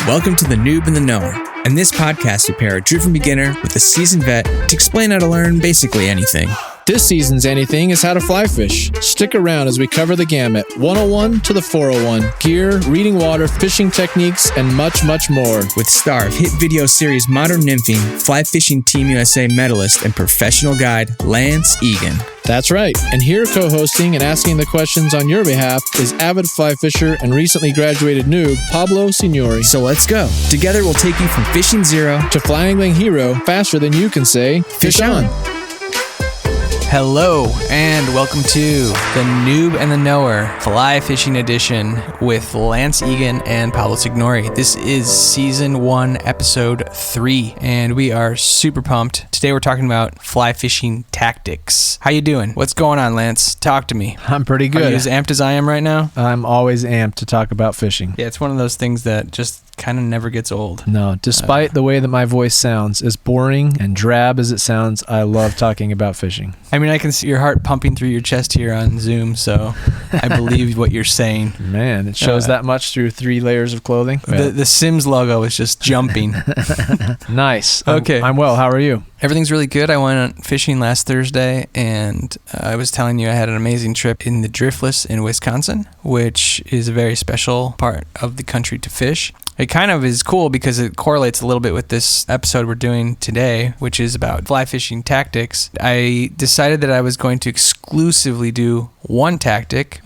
Welcome to The Noob and the Knower. In this podcast, we pair a driven beginner with a seasoned vet to explain how to learn basically anything. This season's anything is how to fly fish. Stick around as we cover the gamut, 101 to the 401, gear, reading water, fishing techniques, and much, much more. With star of hit video series Modern Nymphing, Fly Fishing Team USA medalist, and professional guide Lance Egan. That's right. And here co-hosting and asking the questions on your behalf is avid fly fisher and recently graduated noob, Pablo Signori. So let's go. Together we'll take you from fishing zero to fly angling hero faster than you can say, fish on. Hello, and welcome to The Noob and the Knower Fly Fishing Edition with Lance Egan and Pablo Signori. This is Season 1, Episode 3, and we are super pumped. Today we're talking about fly fishing tactics. How you doing? What's going on, Lance? Talk to me. I'm pretty good. Are you as amped as I am right now? I'm always amped to talk about fishing. Yeah, it's one of those things that just kind of never gets old. No, despite the way that my voice sounds, as boring and drab as it sounds, I love talking about fishing. I mean, I can see your heart pumping through your chest here on Zoom, so I believe what you're saying. Man, it shows that much through 3 layers of clothing. The Sims logo is just jumping. Nice. Okay. I'm well. How are you? Everything's really good. I went fishing last Thursday, and I was telling you I had an amazing trip in the Driftless in Wisconsin, which is a very special part of the country to fish. It kind of is cool because it correlates a little bit with this episode we're doing today, which is about fly fishing tactics. I decided that I was going to exclusively do one tactic,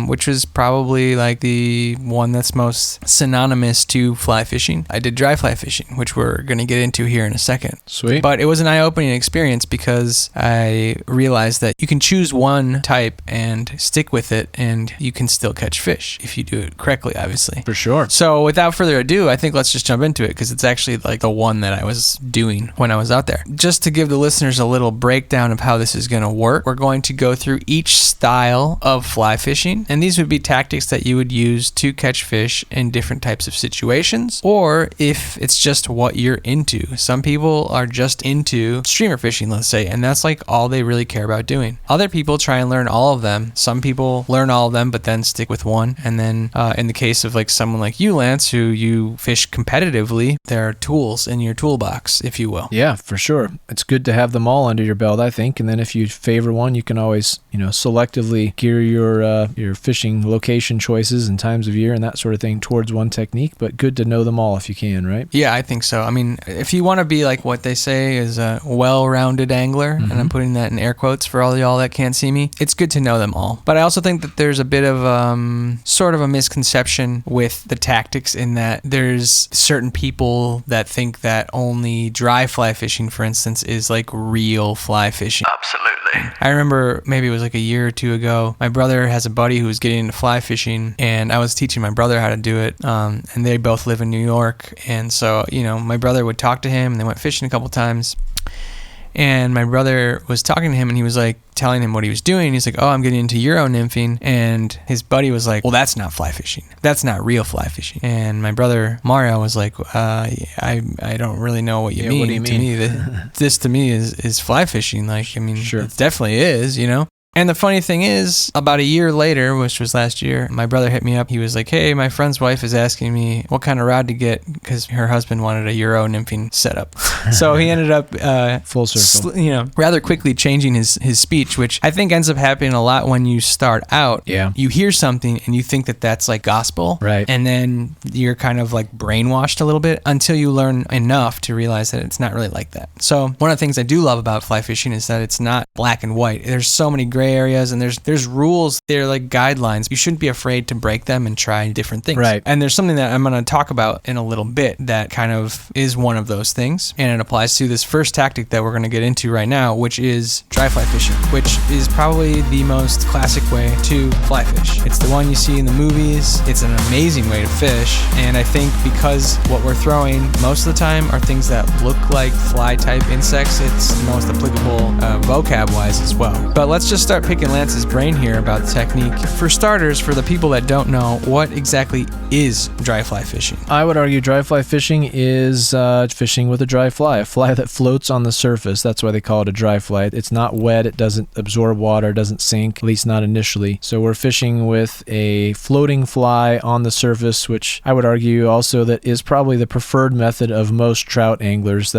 which was probably like the one that's most synonymous to fly fishing. I did dry fly fishing, which we're going to get into here in a second. Sweet. But it was an eye-opening experience because I realized that you can choose one type and stick with it, and you can still catch fish if you do it correctly, obviously. For sure. So without further ado, I think let's just jump into it because it's actually like the one that I was doing when I was out there. Just to give the listeners a little breakdown of how this is going to work, we're going to go through each style of fly fishing, and these would be tactics that you would use to catch fish in different types of situations, or if it's just what you're into. Some people are just into streamer fishing, let's say, and that's like all they really care about doing. Other people try and learn all of them. Some people learn all of them but then stick with one, and then in the case of like someone like you, Lance, who you fish competitively, there are tools in your toolbox, if you will. Yeah, for sure. It's good to have them all under your belt, I think, and then if you favor one, you can always, selectively gear your fishing location choices and times of year and that sort of thing towards one technique, but good to know them all if you can, right? Yeah, I think so. I mean, if you want to be like what they say is a well-rounded angler, and I'm putting that in air quotes for all y'all that can't see me, it's good to know them all. But I also think that there's a bit of sort of a misconception with the tactics in that there's certain people that think that only dry fly fishing, for instance, is like real fly fishing. Absolutely. I remember maybe it was like a year or two ago, my brother has a buddy who was getting into fly fishing, and I was teaching my brother how to do it, and they both live in New York, and so, my brother would talk to him, and they went fishing a couple times, and my brother was talking to him, and he was like telling him what he was doing. He's like, oh, I'm getting into Euro nymphing, and his buddy was like, well, that's not fly fishing. That's not real fly fishing. And my brother Mario was like, I don't really know what you mean. What do you mean? To me, this to me is fly fishing. Like, I mean, Sure. It definitely is, And the funny thing is, about a year later, which was last year, my brother hit me up. He was like, hey, my friend's wife is asking me what kind of rod to get because her husband wanted a Euro nymphing setup. So he ended up full circle. rather quickly changing his speech, which I think ends up happening a lot when you start out. Yeah. You hear something and you think that that's like gospel. Right. And then you're kind of like brainwashed a little bit until you learn enough to realize that it's not really like that. So one of the things I do love about fly fishing is that it's not black and white. There's so many gray areas, and there's rules. They're like guidelines. You shouldn't be afraid to break them and try different things. Right. And there's something that I'm going to talk about in a little bit that kind of is one of those things, and it applies to this first tactic that we're going to get into right now, which is dry fly fishing, which is probably the most classic way to fly fish. It's the one you see in the movies. It's an amazing way to fish, and I think because what we're throwing most of the time are things that look like fly type insects, it's the most applicable vocab-wise as well. But let's just start picking Lance's brain here about the technique. For starters, for the people that don't know, what exactly is dry fly fishing? I would argue dry fly fishing is fishing with a dry fly, a fly that floats on the surface. That's why they call it a dry fly. It's not wet, it doesn't absorb water, it doesn't sink, at least not initially. So we're fishing with a floating fly on the surface, which I would argue also that is probably the preferred method of most trout anglers.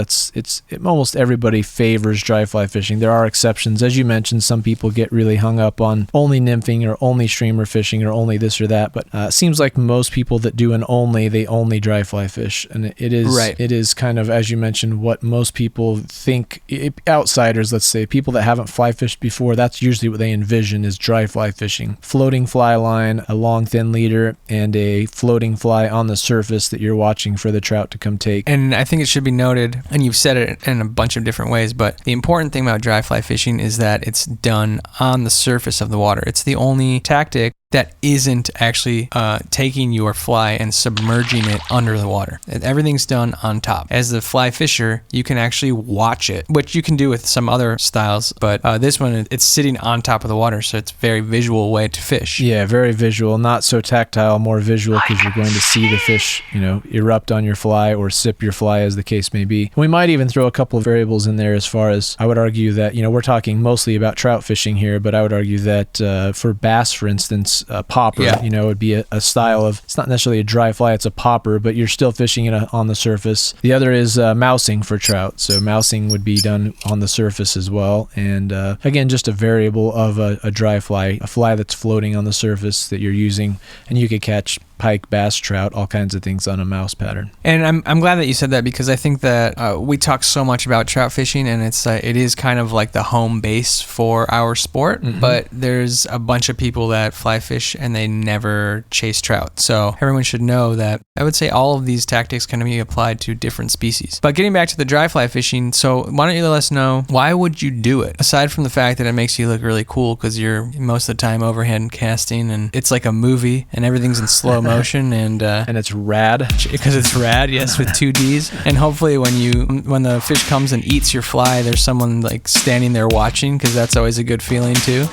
Almost everybody favors dry fly fishing. There are exceptions. As you mentioned, some people get really hung up on only nymphing or only streamer fishing or only this or that, but it seems like most people that do they only dry fly fish. And it is kind of, as you mentioned, what most people think, outsiders, let's say, people that haven't fly fished before, that's usually what they envision is dry fly fishing. Floating fly line, a long thin leader, and a floating fly on the surface that you're watching for the trout to come take. And I think it should be noted, and you've said it in a bunch of different ways, but the important thing about dry fly fishing is that it's done on the surface of the water. It's the only tactic that isn't actually taking your fly and submerging it under the water. Everything's done on top. As the fly fisher, you can actually watch it, which you can do with some other styles, but this one, it's sitting on top of the water, so it's a very visual way to fish. Yeah, very visual, not so tactile, more visual, because you're going to see the fish, erupt on your fly or sip your fly, as the case may be. We might even throw a couple of variables in there as far as, I would argue that, we're talking mostly about trout fishing here, but I would argue that for bass, for instance, a popper, would be a style of, it's not necessarily a dry fly, it's a popper, but you're still fishing it on the surface. The other is mousing for trout. So mousing would be done on the surface as well. And again, just a variable of a dry fly, a fly that's floating on the surface that you're using, and you could catch pike, bass, trout, all kinds of things on a mouse pattern. And I'm glad that you said that, because I think that we talk so much about trout fishing, and it is kind of like the home base for our sport, but there's a bunch of people that fly fish and they never chase trout. So everyone should know that I would say all of these tactics can be applied to different species. But getting back to the dry fly fishing, so why don't you let us know, why would you do it? Aside from the fact that it makes you look really cool because you're most of the time overhead casting and it's like a movie and everything's in slow motion and it's rad. Because it's rad, yes, with 2 Ds. And hopefully when the fish comes and eats your fly, there's someone like standing there watching, because that's always a good feeling too.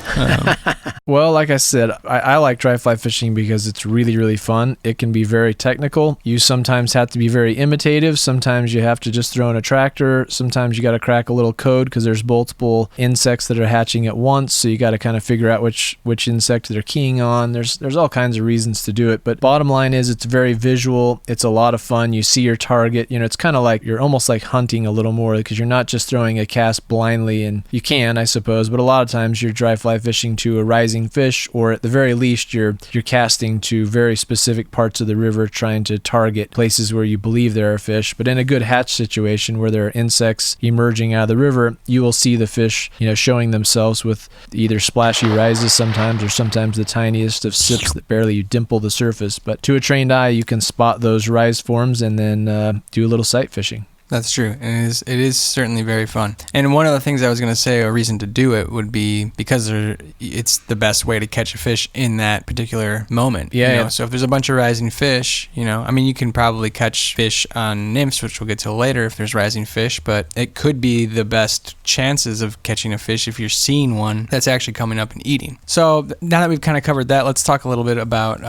Well, like I said, I like dry fly fishing because it's really, really fun. It can be very technical. You sometimes have to be very imitative. Sometimes you have to just throw in a tractor. Sometimes you got to crack a little code because there's multiple insects that are hatching at once. So you got to kind of figure out which insect they're keying on. There's all kinds of reasons to do it. But bottom line is it's very visual. It's a lot of fun. You see your target. It's kind of like you're almost like hunting a little more, because you're not just throwing a cast blindly, and you can, I suppose, but a lot of times you're dry fly fishing to a rising fish, or at the very least you're casting to very specific parts of the river, trying to target places where you believe there are fish. But in a good hatch situation where there are insects emerging out of the river, you will see the fish showing themselves with either splashy rises sometimes, or sometimes the tiniest of sips that barely dimple the surface. But to a trained eye, you can spot those rise forms and then do a little sight fishing. That's true. It is certainly very fun. And one of the things I was going to say, a reason to do it would be because it's the best way to catch a fish in that particular moment. Yeah. So if there's a bunch of rising fish, you can probably catch fish on nymphs, which we'll get to later if there's rising fish, but it could be the best chances of catching a fish if you're seeing one that's actually coming up and eating. So now that we've kind of covered that, let's talk a little bit about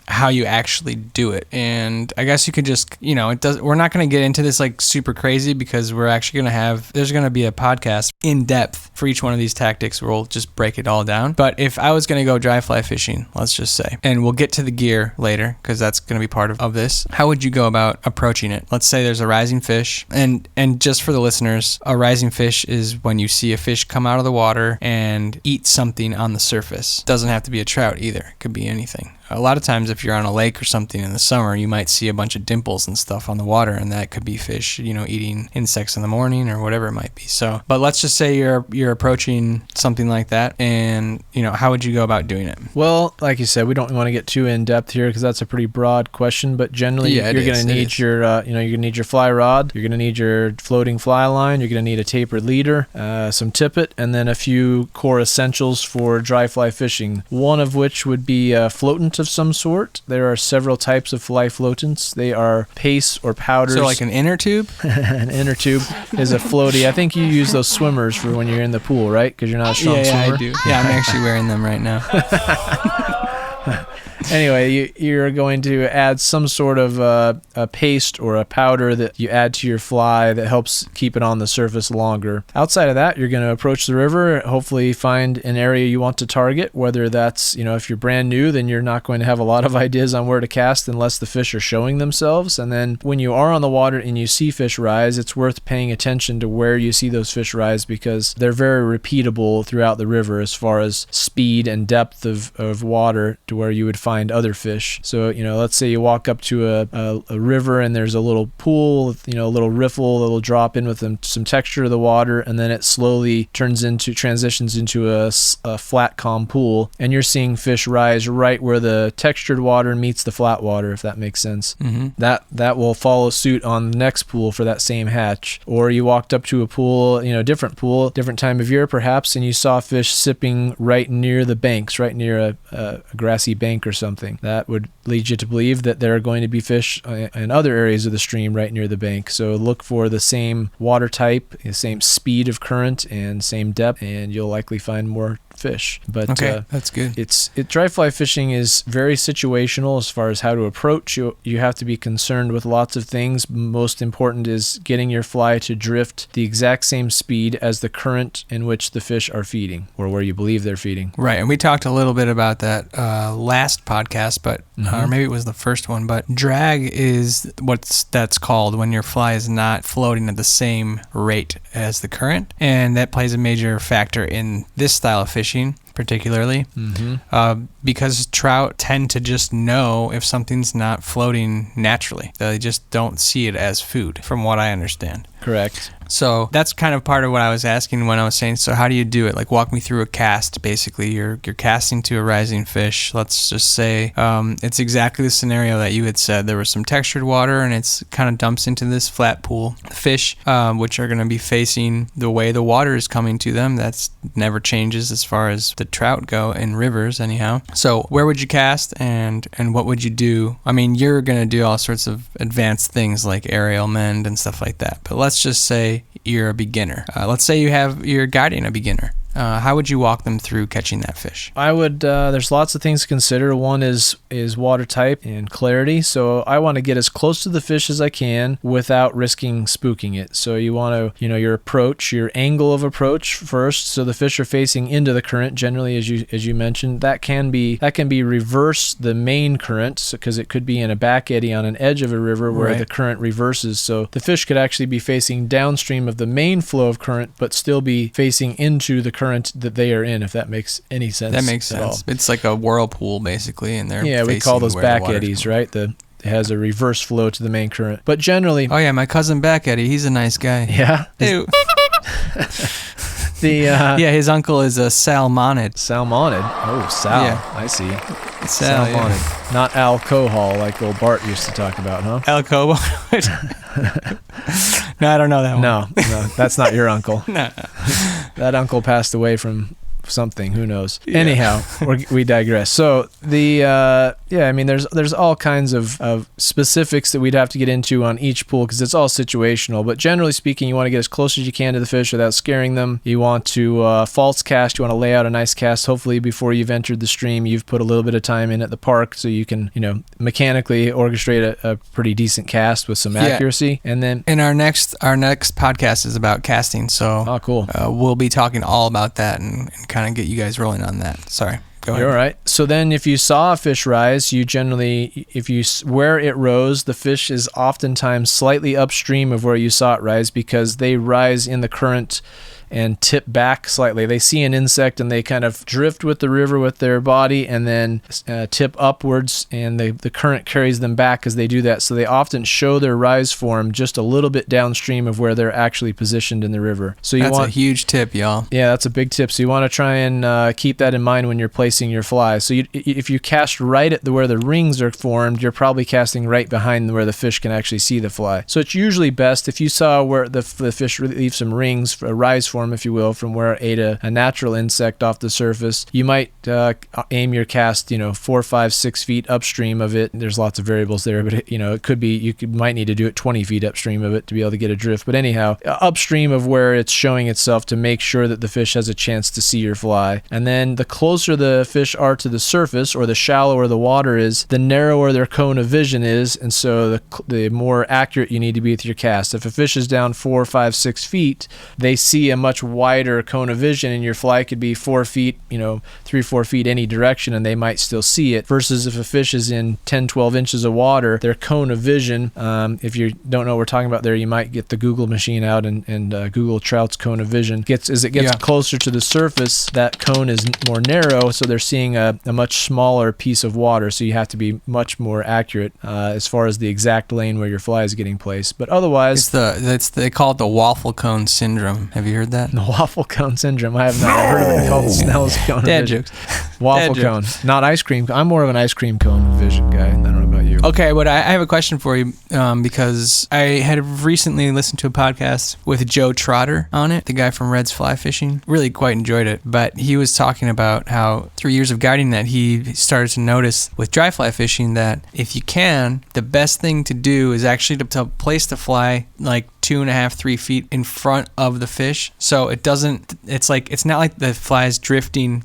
how you actually do it. And I guess you could just, we're not going to get into this like super crazy, because we're actually there's going to be a podcast in depth for each one of these tactics where we'll just break it all down. But if I was going to go dry fly fishing, let's just say, and we'll get to the gear later because that's going to be part of this, how would you go about approaching it? Let's say there's a rising fish, and just for the listeners, a rising fish is when you see a fish come out of the water and eat something on the surface. It doesn't have to be a trout either. It could be anything. A lot of times if you're on a lake or something in the summer, you might see a bunch of dimples and stuff on the water, and that could be fish, eating insects in the morning or whatever it might be. So, but let's just say you're approaching something like that, and how would you go about doing it? Well, like you said, we don't want to get too in depth here because that's a pretty broad question, but generally you're going to need your you're going to need your fly rod, you're going to need your floating fly line, you're going to need a tapered leader, some tippet, and then a few core essentials for dry fly fishing. One of which would be floating current of some sort. There are several types of fly floatants. They are pastes or powders. So like an inner tube? An inner tube is a floaty. I think you use those swimmers for when you're in the pool, right? Because you're not a strong swimmer. Yeah, I do. Yeah, I'm actually wearing them right now. Anyway, you're going to add some sort of a paste or a powder that you add to your fly that helps keep it on the surface longer. Outside of that, you're going to approach the river, hopefully find an area you want to target, whether that's, if you're brand new, then you're not going to have a lot of ideas on where to cast unless the fish are showing themselves. And then when you are on the water and you see fish rise, it's worth paying attention to where you see those fish rise because they're very repeatable throughout the river as far as speed and depth of water to where you would find other fish. So, let's say you walk up to a river and there's a little pool, a little riffle that will drop in with some texture of the water, and then it slowly transitions into a flat, calm pool, and you're seeing fish rise right where the textured water meets the flat water, if that makes sense. Mm-hmm. That will follow suit on the next pool for that same hatch. Or you walked up to a pool, different pool, different time of year perhaps, and you saw fish sipping right near the banks, right near a grassy bank or something. That would lead you to believe that there are going to be fish in other areas of the stream right near the bank. So look for the same water type, the same speed of current, and same depth, and you'll likely find more fish. But okay, that's good. Dry fly fishing is very situational as far as how to approach. You have to be concerned with lots of things. Most important is getting your fly to drift the exact same speed as the current in which the fish are feeding, or where you believe they're feeding. Right, and we talked a little bit about that last podcast, but or maybe it was the first one. But drag is that's called when your fly is not floating at the same rate as the current, and that plays a major factor in this style of fishing particularly, because trout tend to just know if something's not floating naturally. They just don't see it as food, from what I understand. Correct. So that's kind of part of what I was asking when I was saying, so how do you do it? Like, walk me through a cast, basically. You're casting to a rising fish. Let's just say it's exactly the scenario that you had said. There was some textured water, and it's kind of dumps into this flat pool. Fish, which are going to be facing the way the water is coming to them, that's never changes as far as the trout go in rivers anyhow. So where would you cast, and what would you do? I mean, you're going to do all sorts of advanced things like aerial mend and stuff like that, but let's just say you're a beginner. Let's say you're guiding a beginner. How would you walk them through catching that fish? I would, there's lots of things to consider. One is water type and clarity. So I want to get as close to the fish as I can without risking spooking it. So you want to, your approach, your angle of approach first. So the fish are facing into the current, generally, as you mentioned. That can be reverse the main current, because it could be in a back eddy on an edge of a river where the current reverses. So the fish could actually be facing downstream of the main flow of current, but still be facing into the current that they are in, if that makes any sense. That makes sense. It's like a whirlpool, basically, and they're we call those back eddies, right? It has a reverse flow to the main current. But generally... Oh, yeah, my cousin Back Eddy, he's a nice guy. Yeah? Ew. His uncle is a salmonid. Salmonid? Oh, Sal. Yeah. I see. Salmonid. Yeah. Not alcohol like old Bart used to talk about, huh? Alcohol? No, I don't know that one. No, that's not your uncle. No. That uncle passed away from something, who knows. Yeah. Anyhow, we digress. So there's all kinds of specifics that we'd have to get into on each pool, because it's all situational, but generally speaking, you want to get as close as you can to the fish without scaring them. You want to false cast. You want to lay out a nice cast. Hopefully before you've entered the stream, you've put a little bit of time in at the park, so you can mechanically orchestrate a pretty decent cast with some accuracy. And then our next podcast is about casting, so cool. We'll be talking all about that and kind of get you guys rolling on that. Sorry. Go ahead. You're all right. So then if you saw a fish rise, you generally, where it rose, the fish is oftentimes slightly upstream of where you saw it rise, because they rise in the current and tip back slightly. They see an insect and they kind of drift with the river with their body and then tip upwards, and the current carries them back as they do that. So they often show their rise form just a little bit downstream of where they're actually positioned in the river. So that's a huge tip, y'all. Yeah, that's a big tip. So you want to try and keep that in mind when you're placing your fly. So if you cast right at where the rings are formed, you're probably casting right behind where the fish can actually see the fly. So it's usually best if you saw where the fish leave some rings, a rise form, platform, if you will, from where it ate a natural insect off the surface, you might aim your cast, 4, 5, 6 feet upstream of it. There's lots of variables there, but it could be might need to do it 20 feet upstream of it to be able to get a drift. But anyhow, upstream of where it's showing itself to make sure that the fish has a chance to see your fly. And then the closer the fish are to the surface, or the shallower the water is, the narrower their cone of vision is, and so the more accurate you need to be with your cast. If a fish is down 4, 5, 6 feet, they see a much wider cone of vision, and your fly could be 4 feet, 3, 4 feet any direction, and they might still see it. Versus if a fish is in 10, 12 inches of water, their cone of vision, if you don't know what we're talking about there, you might get the Google machine out and Google trout's cone of vision. As it gets closer to the surface, that cone is more narrow, so they're seeing a much smaller piece of water, so you have to be much more accurate as far as the exact lane where your fly is getting placed. But otherwise, they call it the waffle cone syndrome. Have you heard that? The waffle cone syndrome. I have not heard of it called Snell's cone. Dad jokes. Waffle cone, not ice cream. I'm more of an ice cream cone vision guy. I don't know about you. Okay, but I have a question for you because I had recently listened to a podcast with Joe Trotter on it, the guy from Red's Fly Fishing. Really quite enjoyed it, but he was talking about how through years of guiding that he started to notice with dry fly fishing that if you can, the best thing to do is actually to place the fly like 2.5, 3 feet in front of the fish. So it's not like the fly is drifting,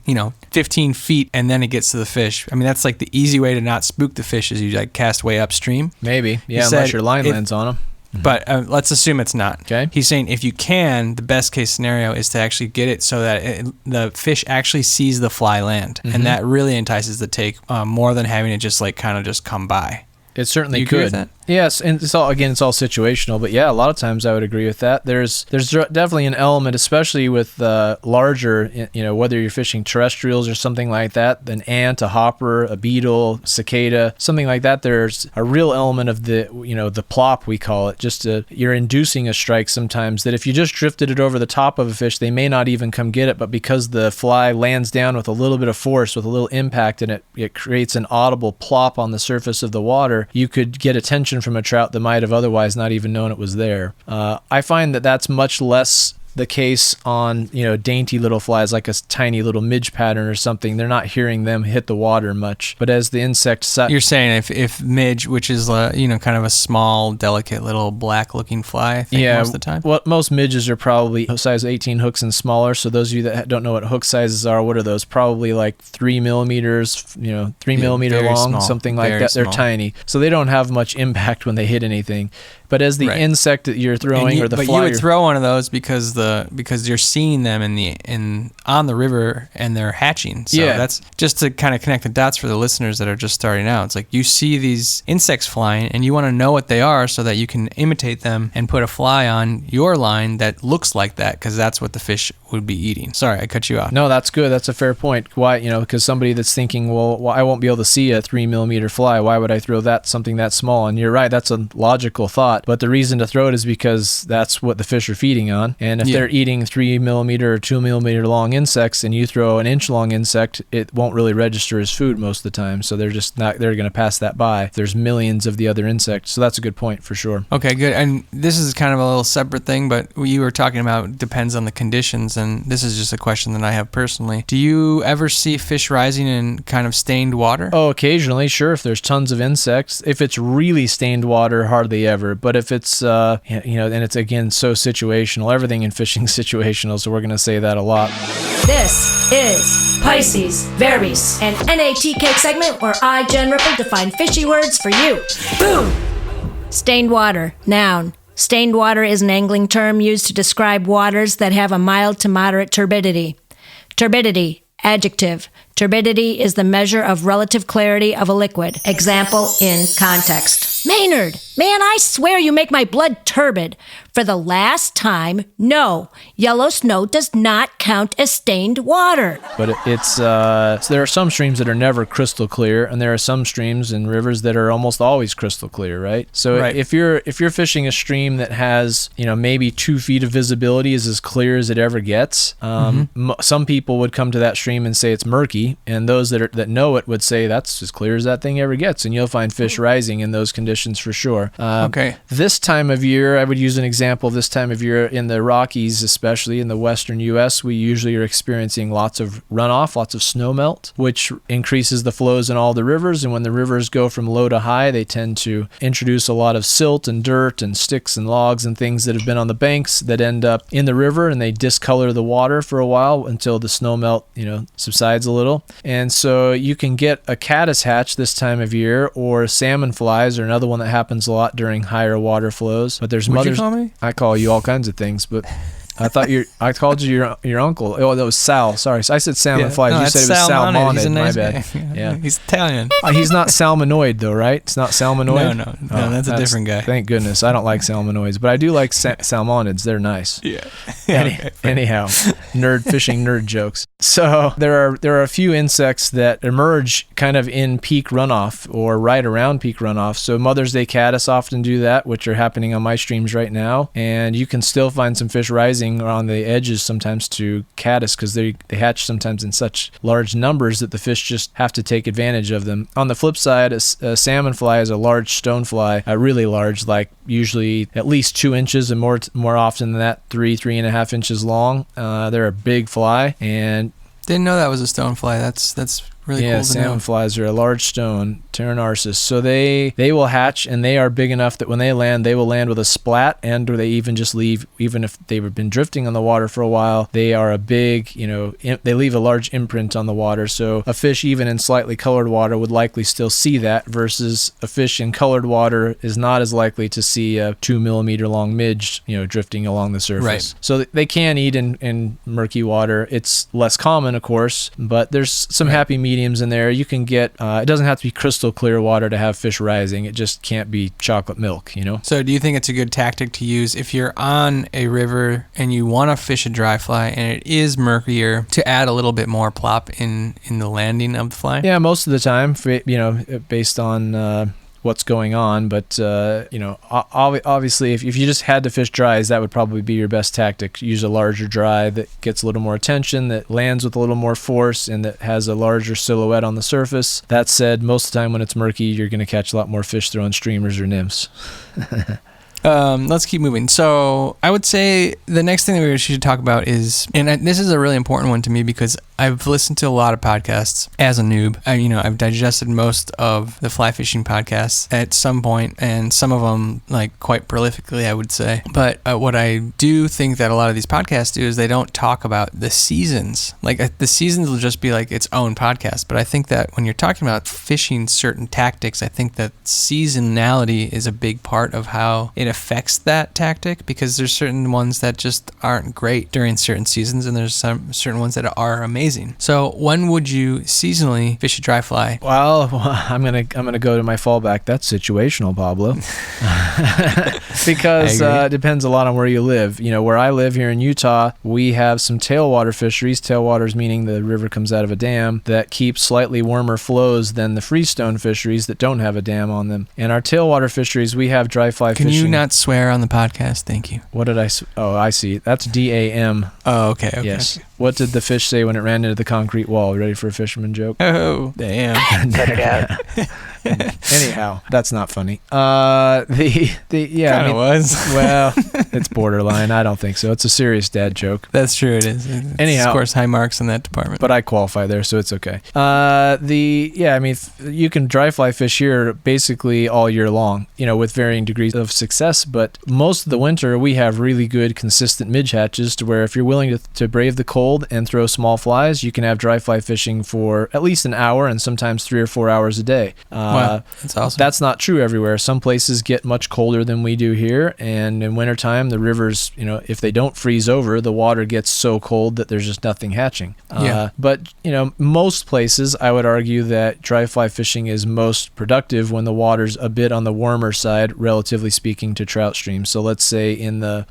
15 feet and then it gets to the fish. I mean, that's like the easy way to not spook the fish is you like cast way upstream. Maybe. Yeah, unless your line lands on them. But let's assume it's not. Okay. He's saying if you can, the best case scenario is to actually get it so that the fish actually sees the fly land. And that really entices the take more than having it just like kind of just come by. It certainly you agree could. with that? Yes, and it's all situational, but yeah, a lot of times I would agree with that. There's definitely an element, especially with larger, whether you're fishing terrestrials or something like that, an ant, a hopper, a beetle, cicada, something like that. There's a real element of the plop, we call it. You're inducing a strike sometimes that if you just drifted it over the top of a fish, they may not even come get it, but because the fly lands down with a little bit of force, with a little impact, and it creates an audible plop on the surface of the water, you could get attention from a trout that might have otherwise not even known it was there. I find that that's much less the case on dainty little flies like a tiny little midge pattern or something. They're not hearing them hit the water much. But as the insect you're saying if midge, which is kind of a small, delicate little black looking fly, I think most of the time. Well, most midges are probably size 18 hooks and smaller. So those of you that don't know what hook sizes are, what are those? Probably like 3 millimeters, 3 millimeter long, small, something like that. Small. They're tiny, so they don't have much impact when they hit anything. But as the insect that you're throwing, or the fly, but you would throw one of those because you're seeing them on the river and they're hatching. So that's just to kind of connect the dots for the listeners that are just starting out. It's like you see these insects flying and you want to know what they are so that you can imitate them and put a fly on your line that looks like that, because that's what the fish would be eating. Sorry, I cut you off. No, that's good. That's a fair point. Why? Because somebody that's thinking, well, I won't be able to see a 3 millimeter fly. Why would I throw something that small? And you're right. That's a logical thought. But the reason to throw it is because that's what the fish are feeding on. And if they're eating 3 millimeter or 2 millimeter long insects and you throw an inch long insect, it won't really register as food most of the time. So they're going to pass that by. There's millions of the other insects. So that's a good point for sure. Okay, good. And this is kind of a little separate thing, but you were talking about depends on the conditions. And this is just a question that I have personally. Do you ever see fish rising in kind of stained water? Oh, occasionally, sure. If there's tons of insects. If it's really stained water, hardly ever. But if it's, and it's again so situational. Everything in fishing is situational, so we're going to say that a lot. This is Pisces Varies, an NATK segment where I, Jen Ripple, define fishy words for you. Boom! Stained water, noun. Stained water is an angling term used to describe waters that have a mild to moderate turbidity. Turbidity, adjective. Turbidity is the measure of relative clarity of a liquid. Example in context. Maynard, man, I swear you make my blood turbid. For the last time, no. Yellow snow does not count as stained water. But there are some streams that are never crystal clear, and there are some streams and rivers that are almost always crystal clear, right? So if you're fishing a stream that has, maybe 2 feet of visibility is as clear as it ever gets, some people would come to that stream and say it's murky, and those that know it would say that's as clear as that thing ever gets, and you'll find fish rising in those conditions for sure. Okay. This time of year, I would use an example example, this time of year in the Rockies, especially in the western U.S., we usually are experiencing lots of runoff, lots of snow melt, which increases the flows in all the rivers. And when the rivers go from low to high, they tend to introduce a lot of silt and dirt and sticks and logs and things that have been on the banks that end up in the river, and they discolor the water for a while until the snow melt, subsides a little. And so you can get a caddis hatch this time of year, or salmon flies are another one that happens a lot during higher water flows. But there's What'd you call me? I call you all kinds of things, but I called you your uncle. Oh, that was Sal. Sorry, I said salmon flies. No, you said it was salmonid. salmonid. He's a nice My bad. guy. Yeah, He's Italian. He's not salmonoid though, right? It's not salmonoid. No, that's a different guy. Thank goodness. I don't like salmonoids, but I do like salmonids. They're nice. Yeah. Anyhow, fishing nerd jokes. So there are a few insects that emerge kind of in peak runoff or right around peak runoff. So Mother's Day caddis often do that, which are happening on my streams right now. And you can still find some fish rising on the edges sometimes to caddis because they hatch sometimes in such large numbers that the fish just have to take advantage of them. On the flip side, a salmon fly is a large stonefly, really large, like usually at least 2 inches and more often than that, 3.5 inches long. They're a big fly, and didn't know that was a stonefly. That's really cool to know. Salmon flies are a large stone, Pteronarcis. So they will hatch, and they are big enough that when they will land with a splat, and or they even just leave, even if they've been drifting on the water for a while, they are a big, they leave a large imprint on the water. So a fish even in slightly colored water would likely still see that, versus a fish in colored water is not as likely to see a 2 millimeter long midge, drifting along the surface. Right. So they can eat in murky water. It's less common, of course, but there's some happy mediums in there. You can get, it doesn't have to be crystal clear water to have fish rising. It just can't be chocolate milk, So do you think it's a good tactic to use if you're on a river and you want to fish a dry fly and it is murkier, to add a little bit more plop in the landing of the fly? Yeah, most of the time, based on what's going on, but obviously if you just had to fish dries, that would probably be your best tactic. Use a larger dry that gets a little more attention, that lands with a little more force, and that has a larger silhouette on the surface. That said, most of the time when it's murky, you're going to catch a lot more fish throwing streamers or nymphs. Let's keep moving. So I would say the next thing that we should talk about is, and this is a really important one to me because I've listened to a lot of podcasts as a noob. I've digested most of the fly fishing podcasts at some point, and some of them like quite prolifically, I would say. But what I do think that a lot of these podcasts do is they don't talk about the seasons. Like the seasons will just be like its own podcast. But I think that when you're talking about fishing certain tactics, I think that seasonality is a big part of how it affects that tactic, because there's certain ones that just aren't great during certain seasons, and there's some certain ones that are amazing. So when would you seasonally fish a dry fly? Well, I'm gonna go to my fallback. That's situational, Pablo, because it depends a lot on where you live. Where I live here in Utah, we have some tailwater fisheries. Tailwaters meaning the river comes out of a dam that keeps slightly warmer flows than the freestone fisheries that don't have a dam on them. And our tailwater fisheries, we have dry fly fishing. Can you not swear on the podcast? Thank you. What did I? Oh, I see. That's DAM. Oh, okay. Yes. Okay. What did the fish say when it ran into the concrete wall? Ready for a fisherman joke? Oh, damn. Anyhow, that's not funny. Kind of was. Well, it's borderline. I don't think so. It's a serious dad joke. That's true. It is. Anyhow, scores high marks in that department. But I qualify there, so it's okay. You can dry fly fish here basically all year long, with varying degrees of success. But most of the winter, we have really good, consistent midge hatches to where if you're willing to brave the cold and throw small flies, you can have dry fly fishing for at least an hour and sometimes 3 or 4 hours a day. Wow, that's awesome. That's not true everywhere. Some places get much colder than we do here, and in wintertime, the rivers, if they don't freeze over, the water gets so cold that there's just nothing hatching. But, most places, I would argue that dry fly fishing is most productive when the water's a bit on the warmer side, relatively speaking, to trout streams. So let's say in the,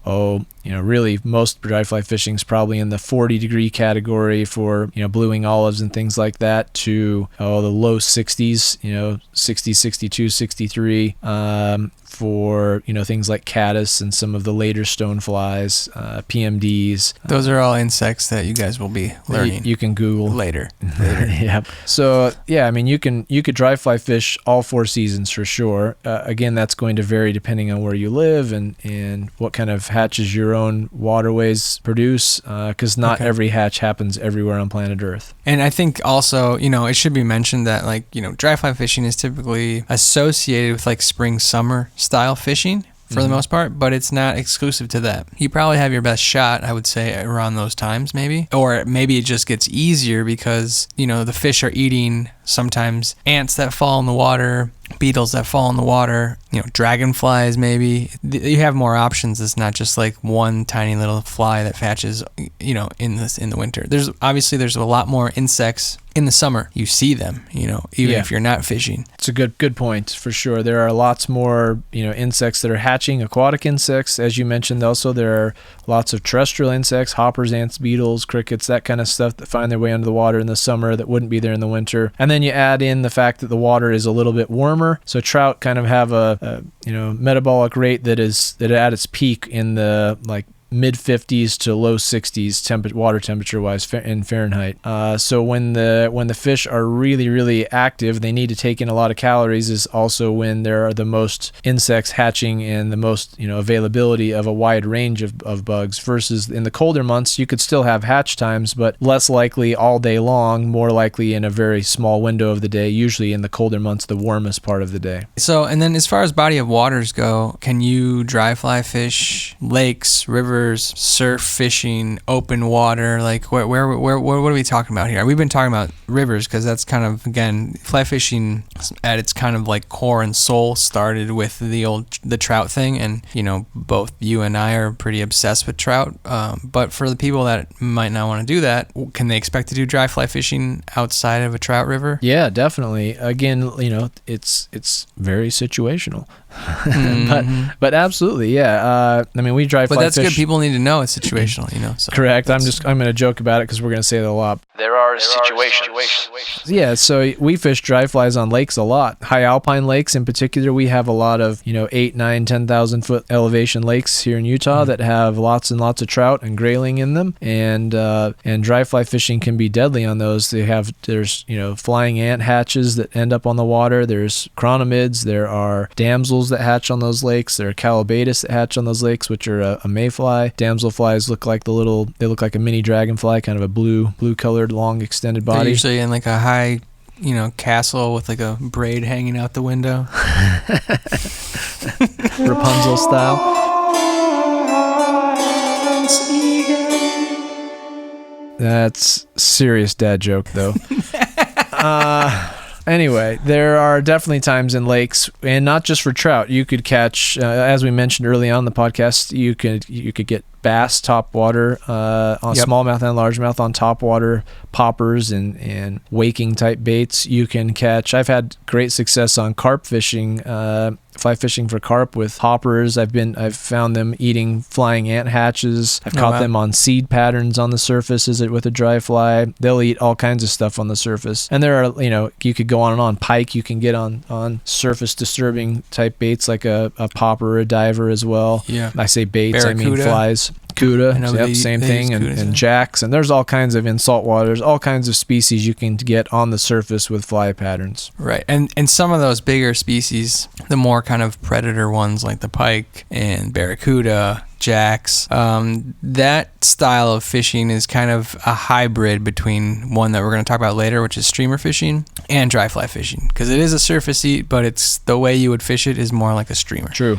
really most dry fly fishing is probably in the 40-degree category for, blueing olives and things like that, to the low 60s, 60, 62, 63, for things like caddis and some of the later stoneflies, PMDs. Those are all insects that you guys will be learning. You can Google later. Yeah. So you could dry fly fish all 4 seasons for sure. Again, that's going to vary depending on where you live and what kind of hatches your own waterways produce, because not every hatch happens everywhere on planet Earth. And I think also, it should be mentioned that dry fly fishing is typically associated with like spring, summer style fishing for the most part, but it's not exclusive to that. You probably have your best shot, I would say, around those times maybe. Or maybe it just gets easier because, the fish are eating sometimes ants that fall in the water, beetles that fall in the water, dragonflies maybe. You have more options. It's not just like one tiny little fly that hatches, in the winter. There's a lot more insects in the summer. You see them, even if you're not fishing. It's a good point for sure. There are lots more, insects that are hatching, aquatic insects, as you mentioned. Also, there are lots of terrestrial insects, hoppers, ants, beetles, crickets, that kind of stuff that find their way under the water in the summer that wouldn't be there in the winter. And then you add in the fact that the water is a little bit warmer, so trout kind of have a metabolic rate that at its peak in the mid 50s to low 60s water temperature wise in Fahrenheit. So when the fish are really, really active, they need to take in a lot of calories, is also when there are the most insects hatching and the most availability of a wide range of bugs, versus in the colder months you could still have hatch times, but less likely all day long, more likely in a very small window of the day, usually in the colder months, the warmest part of the day. So, and then as far as body of waters go, can you dry fly fish lakes, rivers, surf fishing, open water? Like where what are we talking about here? We've been talking about rivers because that's kind of, again, fly fishing at its kind of like core and soul started with the trout thing, and both you and I are pretty obsessed with trout. But for the people that might not want to do that, can they expect to do dry fly fishing outside of a trout river? Yeah, definitely. Again, it's very situational. But absolutely, yeah. We dry fly fish. But that's good. People need to know it's situational, So correct. I'm going to joke about it because we're going to say it a lot. There are situations. Yeah, so we fish dry flies on lakes a lot. High alpine lakes in particular, we have a lot of 8, 9, 10,000 foot elevation lakes here in Utah that have lots and lots of trout and grayling in them, and dry fly fishing can be deadly on those. There's flying ant hatches that end up on the water. There's chronomids. There are damsels that hatch on those lakes. There are calabatus that hatch on those lakes, which are a mayfly. Damselflies look like a mini dragonfly, kind of a blue colored, long extended body. They're usually in like a high, castle with like a braid hanging out the window. Rapunzel style. That's serious dad joke though. Anyway, there are definitely times in lakes, and not just for trout. You could catch, as we mentioned early on in the podcast, you could get bass top water on smallmouth and largemouth on top water, poppers and waking type baits. You can catch. I've had great success on carp fishing. Fly fishing for carp with hoppers. I've found them eating flying ant hatches. I've caught them on seed patterns on the surface with a dry fly. They'll eat all kinds of stuff on the surface. And there are, you could go on and on. Pike you can get on surface disturbing type baits like a popper or a diver as well. Yeah. I say baits, Barracuda. I mean flies. Cuda, same thing, and jacks, and there's all kinds of, in salt waters, all kinds of species you can get on the surface with fly patterns. Right, and some of those bigger species, the more kind of predator ones like the pike and barracuda, jacks, that style of fishing is kind of a hybrid between one that we're going to talk about later, which is streamer fishing, and dry fly fishing, because it is a surface eat, but it's the way you would fish it is more like a streamer. True.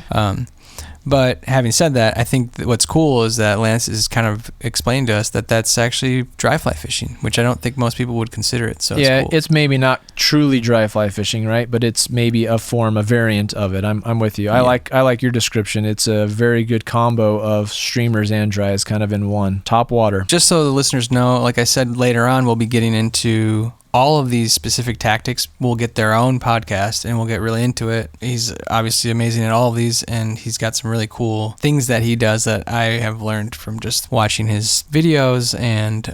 But having said that, I think that what's cool is that Lance has kind of explained to us that that's actually dry fly fishing, which I don't think most people would consider it. So yeah, it's cool. It's maybe not truly dry fly fishing, right? But it's maybe a variant of it. I'm with you. Yeah. I like your description. It's a very good combo of streamers and dries kind of in one. Top water. Just so the listeners know, like I said, later on we'll be getting into all of these specific tactics will get their own podcast, and we'll get really into it. He's obviously amazing at all of these, and he's got some really cool things that he does that I have learned from just watching his videos and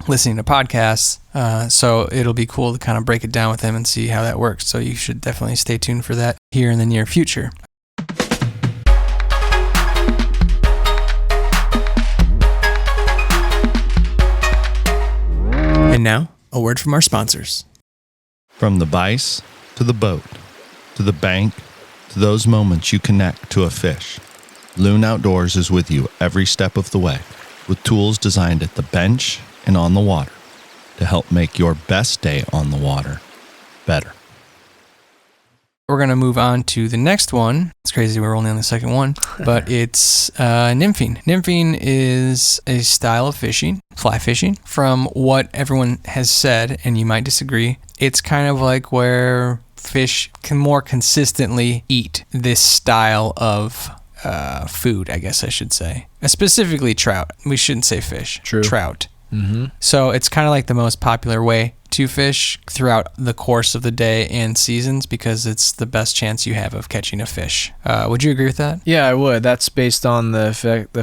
listening to podcasts. So it'll be cool to kind of break it down with him and see how that works. So you should definitely stay tuned for that here in the near future. And now, a word from our sponsors. From the vise to the boat, to the bank, to those moments you connect to a fish, Loon Outdoors is with you every step of the way, with tools designed at the bench and on the water to help make your best day on the water better. We're going to move on to the next one. It's crazy we're only on the second one, but it's nymphing. Nymphing is a style of fishing, fly fishing. From what everyone has said, and you might disagree, it's kind of like where fish can more consistently eat this style of food, I guess I should say. Specifically trout. We shouldn't say fish. True. Trout. Mm-hmm. So it's kind of like the most popular way to fish throughout the course of the day and seasons because it's the best chance you have of catching a fish. Would you agree with that? Yeah, I would. That's based on the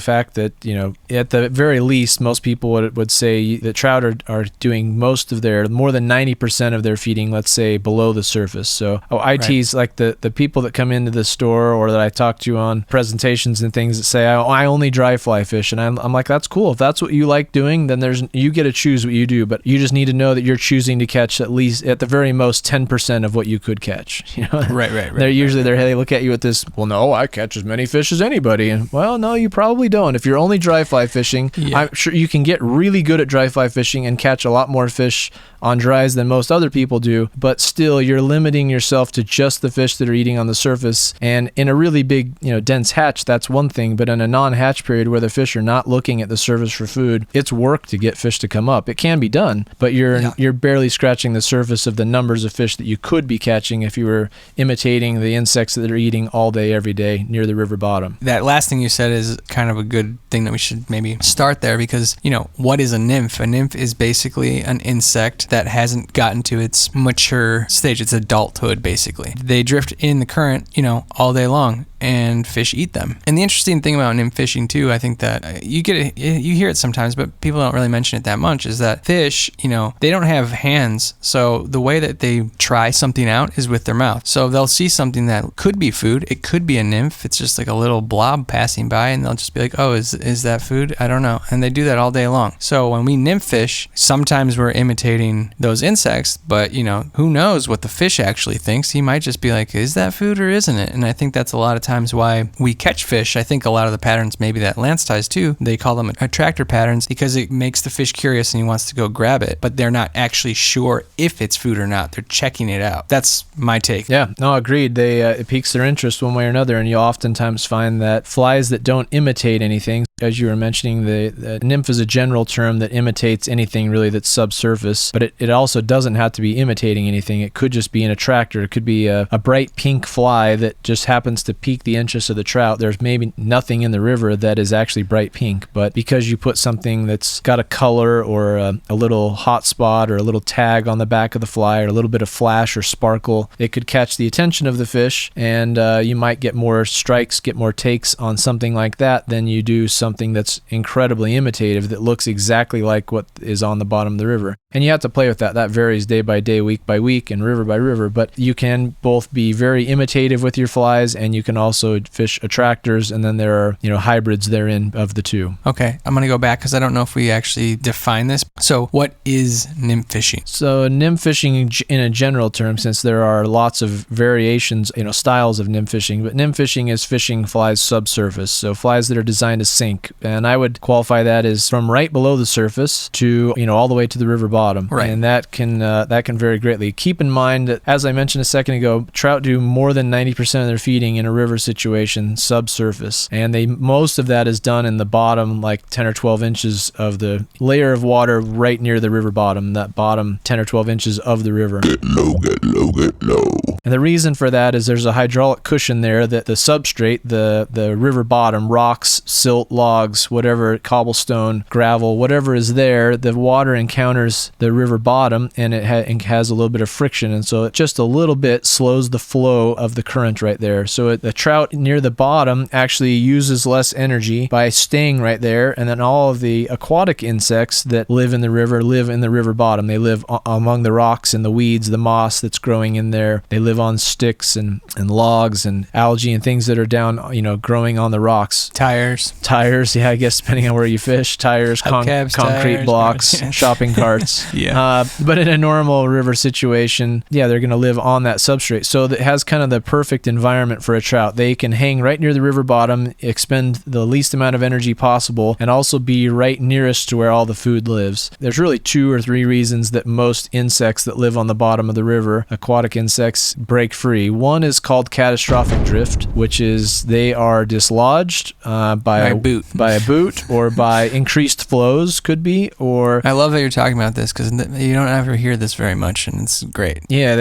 fact that, you know, at the very least, most people would say that trout are doing most of more than 90% of their feeding, let's say, below the surface. So I tease like the people that come into the store or that I talk to on presentations and things that say, I only dry fly fish. And I'm like, that's cool. If that's what you like doing, then you get to choose what you do. But you just need to know that you're choosing to catch at least, at the very most, 10% of what you could catch. You know? Right. They're usually they look at you with this, well, no, I catch as many fish as anybody. And well, no, you probably don't. If you're only dry fly fishing, yeah. I'm sure you can get really good at dry fly fishing and catch a lot more fish on dries than most other people do, but still you're limiting yourself to just the fish that are eating on the surface. And in a really big, dense hatch, that's one thing, but in a non-hatch period where the fish are not looking at the surface for food, it's work to get fish to come up. It can be done, but you're barely scratching the surface of the numbers of fish that you could be catching if you were imitating the insects that they're eating all day, every day near the river bottom. That last thing you said is kind of a good thing that we should maybe start there because, what is a nymph? A nymph is basically an insect that hasn't gotten to its mature stage, its adulthood, basically. They drift in the current, all day long, and fish eat them. And the interesting thing about nymph fishing too, I think that you hear it sometimes, but people don't really mention it that much, is that fish, they don't have hands. So the way that they try something out is with their mouth. So they'll see something that could be food. It could be a nymph. It's just like a little blob passing by, and they'll just be like, oh, is that food? I don't know. And they do that all day long. So when we nymph fish, sometimes we're imitating those insects, but who knows what the fish actually thinks. He might just be like, is that food or isn't it? And I think that's a lot of times why we catch fish. I think a lot of the patterns maybe that Lance ties too, they call them attractor patterns because it makes the fish curious and he wants to go grab it, but they're not actually sure if it's food or not. They're checking it out. That's my take. Yeah, no, agreed. It piques their interest one way or another, and you oftentimes find that flies that don't imitate anything, as you were mentioning, the nymph is a general term that imitates anything really that's subsurface, but it also doesn't have to be imitating anything. It could just be an attractor. It could be a bright pink fly that just happens to pique the interest of the trout. There's maybe nothing in the river that is actually bright pink, but because you put something that's got a color or a little hot spot or a little tag on the back of the fly or a little bit of flash or sparkle, it could catch the attention of the fish, and you might get more strikes, get more takes on something like that than you do something that's incredibly imitative that looks exactly like what is on the bottom of the river. And you have to play with that. That varies day by day, week by week, and river by river, but you can both be very imitative with your flies, and you can also fish attractors, and then there are hybrids therein of the two. Okay, I'm going to go back because I don't know if we actually define this. So what is nymph fishing? So nymph fishing in a general term, since there are lots of variations, styles of nymph fishing, but nymph fishing is fishing flies subsurface, so flies that are designed to sink. And I would qualify that as from right below the surface to, all the way to the river bottom. Right. And that can vary greatly. Keep in mind that, as I mentioned a second ago, trout do more than 90% of their feeding in a river river situation subsurface. And most of that is done in the bottom, like 10 or 12 inches of the layer of water right near the river bottom, that bottom 10 or 12 inches of the river. Get low, get low, get low. And the reason for that is there's a hydraulic cushion there that the substrate, the river bottom, rocks, silt, logs, whatever, cobblestone, gravel, whatever is there, the water encounters the river bottom and it has a little bit of friction. And so it just a little bit slows the flow of the current right there. So the trout near the bottom actually uses less energy by staying right there. And then all of the aquatic insects that live in the river bottom. They live among the rocks and the weeds, the moss that's growing in there. They live on sticks and logs and algae and things that are down, growing on the rocks. Tires, yeah, I guess depending on where you fish. Tires, concrete tires, blocks, shopping carts. Yeah. But in a normal river situation, yeah, they're going to live on that substrate. So it has kind of the perfect environment for a trout. They can hang right near the river bottom, expend the least amount of energy possible, and also be right nearest to where all the food lives. There's really 2 or 3 reasons that most insects that live on the bottom of the river, aquatic insects, break free. One is called catastrophic drift, which is they are dislodged by a boot or by increased flows, could be, or... I love that you're talking about this because you don't ever hear this very much, and it's great. Yeah,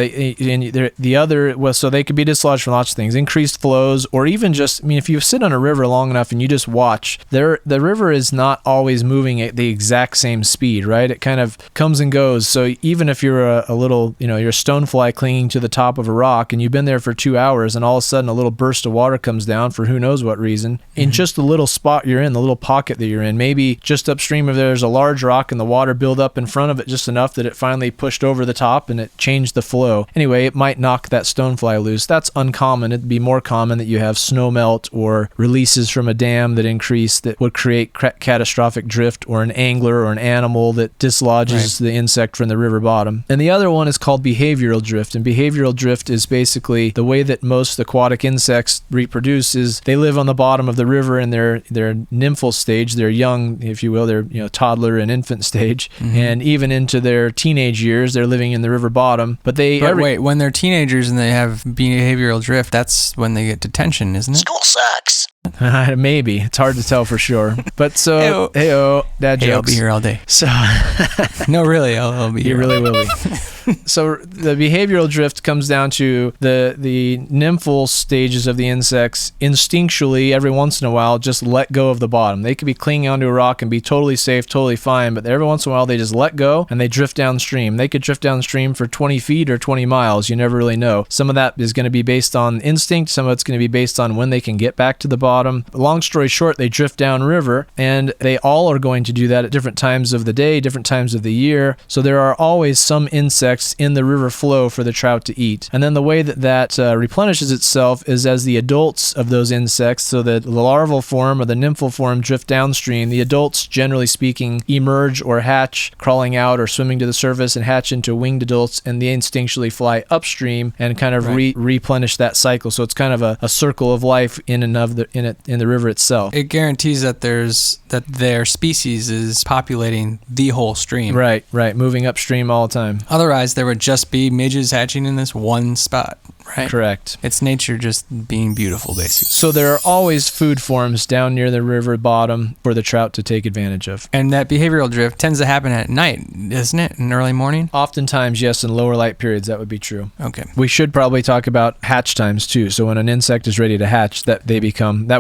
so they could be dislodged from lots of things, increased flows, or even just, if you sit on a river long enough and you just watch, the river is not always moving at the exact same speed, right? It kind of comes and goes. So even if you're a little, you're a stonefly clinging to the top of a rock and you've been there for 2 hours and all of a sudden a little burst of water comes down for who knows what reason, in just the little spot you're in, the little pocket that you're in, maybe just upstream of there's a large rock and the water build up in front of it just enough that it finally pushed over the top and it changed the flow. Anyway, it might knock that stonefly loose. That's uncommon. It'd be more common that you have snow melt or releases from a dam that increase that would create catastrophic drift, or an angler or an animal that dislodges the insect from the river bottom. And the other one is called behavioral drift. And behavioral drift is basically the way that most aquatic insects reproduce is they live on the bottom of the river in their nymphal stage, their young, if you will, their toddler and infant stage, and even into their teenage years, they're living in the river bottom. But wait, when they're teenagers and they have behavioral drift, that's when they get detention, isn't it? School sucks. Maybe. It's hard to tell for sure. But so, dad jokes. I'll be here all day. So, no, really, I'll be here. You really will be. So the behavioral drift comes down to the nymphal stages of the insects instinctually every once in a while just let go of the bottom. They could be clinging onto a rock and be totally safe, totally fine, but every once in a while they just let go and they drift downstream. They could drift downstream for 20 feet or 20 miles. You never really know. Some of that is going to be based on instinct. Some of it's going to be based on when they can get back to the bottom. Long story short, they drift downriver, and they all are going to do that at different times of the day, different times of the year. So there are always some insects in the river flow for the trout to eat. And then the way that replenishes itself is as the adults of those insects, so that the larval form or the nymphal form drift downstream. The adults, generally speaking, emerge or hatch, crawling out or swimming to the surface, and hatch into winged adults, and they instinctually fly upstream and kind of replenish that cycle. So it's kind of a circle of life in the river itself. It guarantees that their species is populating the whole stream. Right, moving upstream all the time. Otherwise, there would just be midges hatching in this one spot, right? Correct. It's nature just being beautiful, basically. So there are always food forms down near the river bottom for the trout to take advantage of. And that behavioral drift tends to happen at night, doesn't it? In early morning? Oftentimes, yes, in lower light periods, that would be true. Okay. We should probably talk about hatch times, too. So when an insect is ready to hatch, that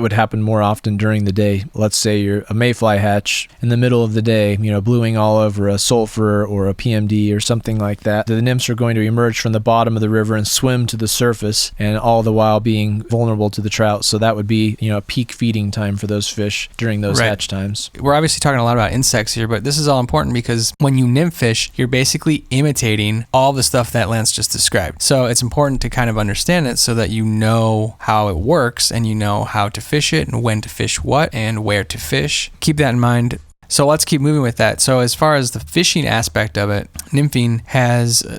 would happen more often during the day. Let's say you're a mayfly hatch in the middle of the day, bluing all over a sulfur or a PMD or something like that. The nymphs are going to emerge from the bottom of the river and swim to the surface, and all the while being vulnerable to the trout. So that would be, a peak feeding time for those fish during those hatch times. We're obviously talking a lot about insects here, but this is all important because when you nymph fish, you're basically imitating all the stuff that Lance just described. So it's important to kind of understand it so that you know how it works and you know how to fish it and when to fish what and where to fish. Keep that in mind. So let's keep moving with that. So as far as the fishing aspect of it, nymphing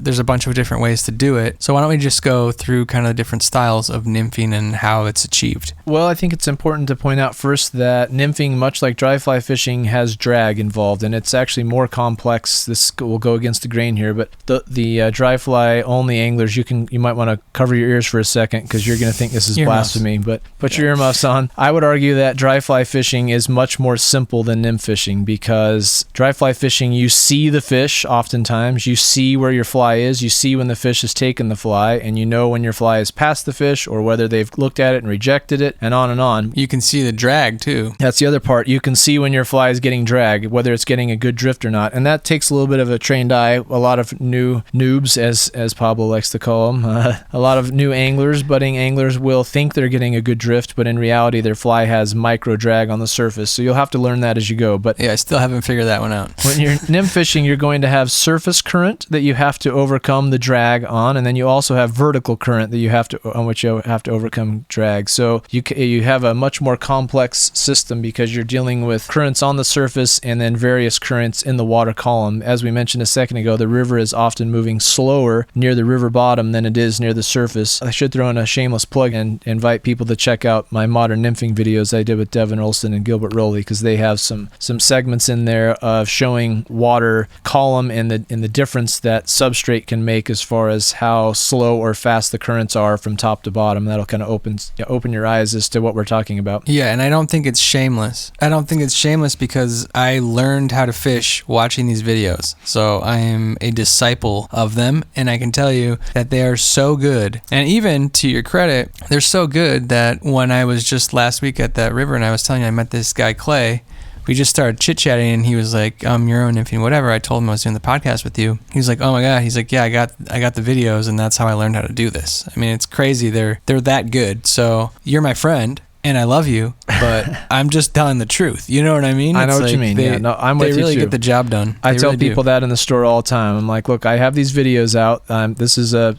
there's a bunch of different ways to do it. So why don't we just go through kind of different styles of nymphing and how it's achieved? Well, I think it's important to point out first that nymphing, much like dry fly fishing, has drag involved, and it's actually more complex. This will go against the grain here, but the dry fly only anglers, you might want to cover your ears for a second because you're going to think this is blasphemy, but put your earmuffs on. I would argue that dry fly fishing is much more simple than nymph fishing, because dry fly fishing, you see the fish oftentimes, you see where your fly is, you see when the fish has taken the fly, and you know when your fly is past the fish or whether they've looked at it and rejected it, and on and on. You can see the drag too. That's the other part. You can see when your fly is getting dragged, whether it's getting a good drift or not, and that takes a little bit of a trained eye. A lot of new noobs, as Pablo likes to call them, a lot of new anglers, budding anglers will think they're getting a good drift, but in reality their fly has micro drag on the surface, so you'll have to learn that as you go. But yeah, I still haven't figured that one out. When you're nymph fishing, you're going to have surface current that you have to overcome the drag on, and then you also have vertical current that on which you have to overcome drag. So you have a much more complex system because you're dealing with currents on the surface and then various currents in the water column. As we mentioned a second ago, the river is often moving slower near the river bottom than it is near the surface. I should throw in a shameless plug and invite people to check out my modern nymphing videos I did with Devin Olson and Gilbert Rowley, because they have some segments in there of showing water column and the difference that substrate can make as far as how slow or fast the currents are from top to bottom. That'll kind of open your eyes as to what we're talking about. Yeah, and I don't think it's shameless. I don't think it's shameless because I learned how to fish watching these videos. So I am a disciple of them, and I can tell you that they are so good. And even to your credit, they're so good that when I was just last week at that river and I was telling you I met this guy Clay, we just started chit-chatting, and he was like, your own nymphing, whatever. I told him I was doing the podcast with you. He was like, oh my God. He's like, yeah, I got the videos, and that's how I learned how to do this. I mean, it's crazy. They're that good. So you're my friend, and I love you, but I'm just telling the truth. You know what I mean? I know what you mean. I'm with you too. They really get the job done. I tell people that in the store all the time. I'm like, look, I have these videos out. This is a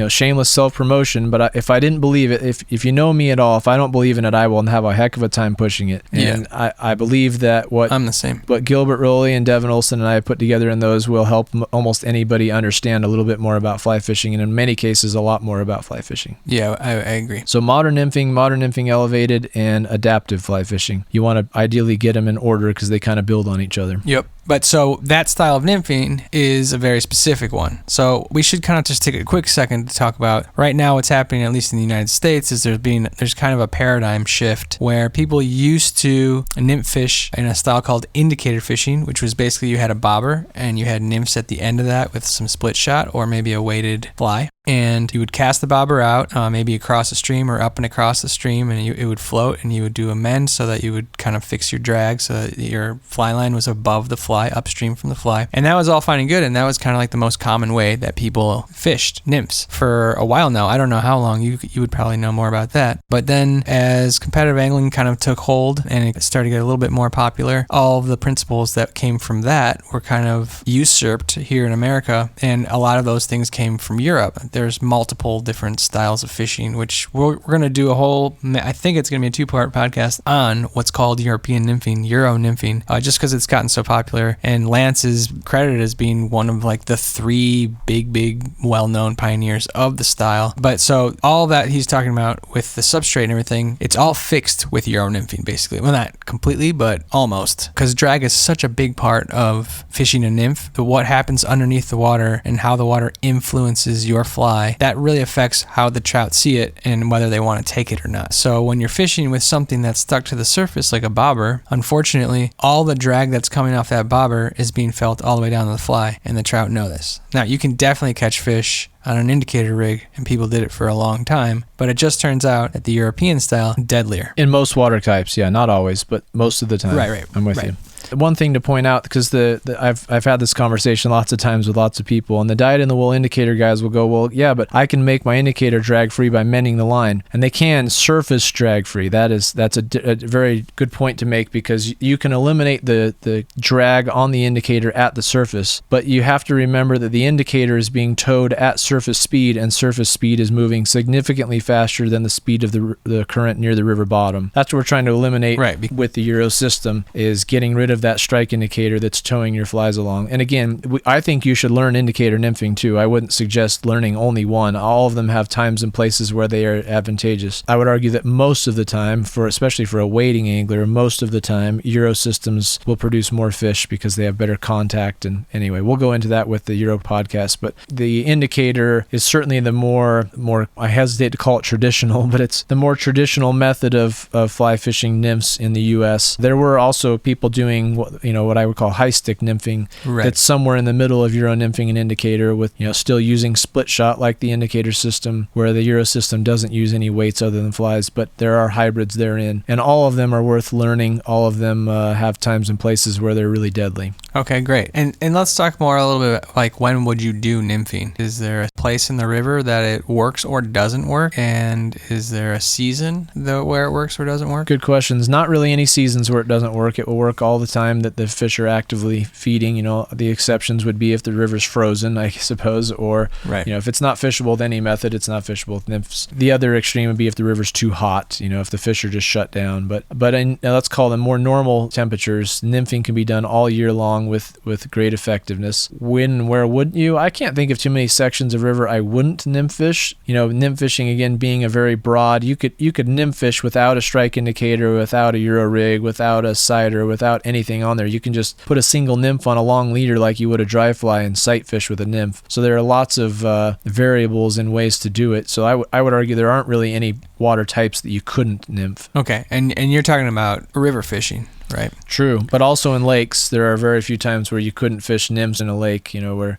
shameless self-promotion, but if I didn't believe it, if you know me at all, if I don't believe in it, I will have a heck of a time pushing it. And I believe that I'm the same. What Gilbert Rowley and Devin Olson and I put together in those will help almost anybody understand a little bit more about fly fishing, and in many cases, a lot more about fly fishing. Yeah, I agree. So modern nymphing elevated, and adaptive fly fishing. You want to ideally get them in order because they kind of build on each other. Yep. But so that style of nymphing is a very specific one. So we should kind of just take a quick second to talk about right now what's happening, at least in the United States, is there's kind of a paradigm shift where people used to nymph fish in a style called indicator fishing, which was basically you had a bobber and you had nymphs at the end of that with some split shot or maybe a weighted fly. And you would cast the bobber out, maybe across the stream or up and across the stream, and it would float, and you would do a mend so that you would kind of fix your drag so that your fly line was above the fly, upstream from the fly. And that was all fine and good, and that was kind of like the most common way that people fished nymphs for a while now. I don't know how long. You would probably know more about that. But then as competitive angling kind of took hold and it started to get a little bit more popular, all of the principles that came from that were kind of usurped here in America, and a lot of those things came from Europe. There's multiple different styles of fishing, which we're going to do I think it's going to be a 2-part podcast on what's called European nymphing, Euro nymphing, just because it's gotten so popular. And Lance is credited as being one of like the 3 big, well-known pioneers of the style. But so all that he's talking about with the substrate and everything, it's all fixed with Euro nymphing, basically. Well, not completely, but almost. Because drag is such a big part of fishing a nymph. What happens underneath the water and how the water influences your fly, that really affects how the trout see it and whether they want to take it or not. So when you're fishing with something that's stuck to the surface like a bobber, unfortunately, all the drag that's coming off that bobber is being felt all the way down to the fly, and the trout know this. Now, you can definitely catch fish on an indicator rig, and people did it for a long time, but it just turns out that the European style, deadlier. In most water types, yeah, not always, but most of the time. Right. I'm with you. One thing to point out, because I've had this conversation lots of times with lots of people, and the dyed in the wool indicator guys will go, well, yeah, but I can make my indicator drag free by mending the line, and they can surface drag free. That's a very good point to make, because you can eliminate the drag on the indicator at the surface, but you have to remember that the indicator is being towed at surface speed, and surface speed is moving significantly faster than the speed of the current near the river bottom. That's what we're trying to eliminate with the Euro system, is getting rid of that strike indicator that's towing your flies along. And again, I think you should learn indicator nymphing too. I wouldn't suggest learning only one. All of them have times and places where they are advantageous. I would argue that most of the time, especially for a wading angler, most of the time, Euro systems will produce more fish because they have better contact. And anyway, we'll go into that with the Euro podcast. But the indicator is certainly the more I hesitate to call it traditional, but it's the more traditional method of fly fishing nymphs in the U.S. There were also people doing what I would call high stick nymphing. Right. That's somewhere in the middle of Euro nymphing and indicator, with still using split shot like the indicator system, where the Euro system doesn't use any weights other than flies. But there are hybrids therein, and all of them are worth learning. All of them have times and places where they're really deadly. Okay, great. And let's talk more a little bit, like, when would you do nymphing? Is there a place in the river that it works or doesn't work? And is there a season where it works or doesn't work? Good questions. Not really any seasons where it doesn't work. It will work all the time that the fish are actively feeding. The exceptions would be if the river's frozen, I suppose, or right. If it's not fishable with any method, it's not fishable with nymphs. The other extreme would be if the river's too hot, if the fish are just shut down. But in, let's call them more normal temperatures, nymphing can be done all year long with great effectiveness. When and where wouldn't you? I can't think of too many sections of river I wouldn't nymph fish. Nymph fishing, again, being a very broad, you could nymph fish without a strike indicator, without a Euro rig, without a sighter, without anything on there. You can just put a single nymph on a long leader like you would a dry fly and sight fish with a nymph. So there are lots of variables and ways to do it. So I would argue there aren't really any water types that you couldn't nymph. Okay, and you're talking about river fishing, right? True, but also in lakes, there are very few times where you couldn't fish nymphs in a lake, where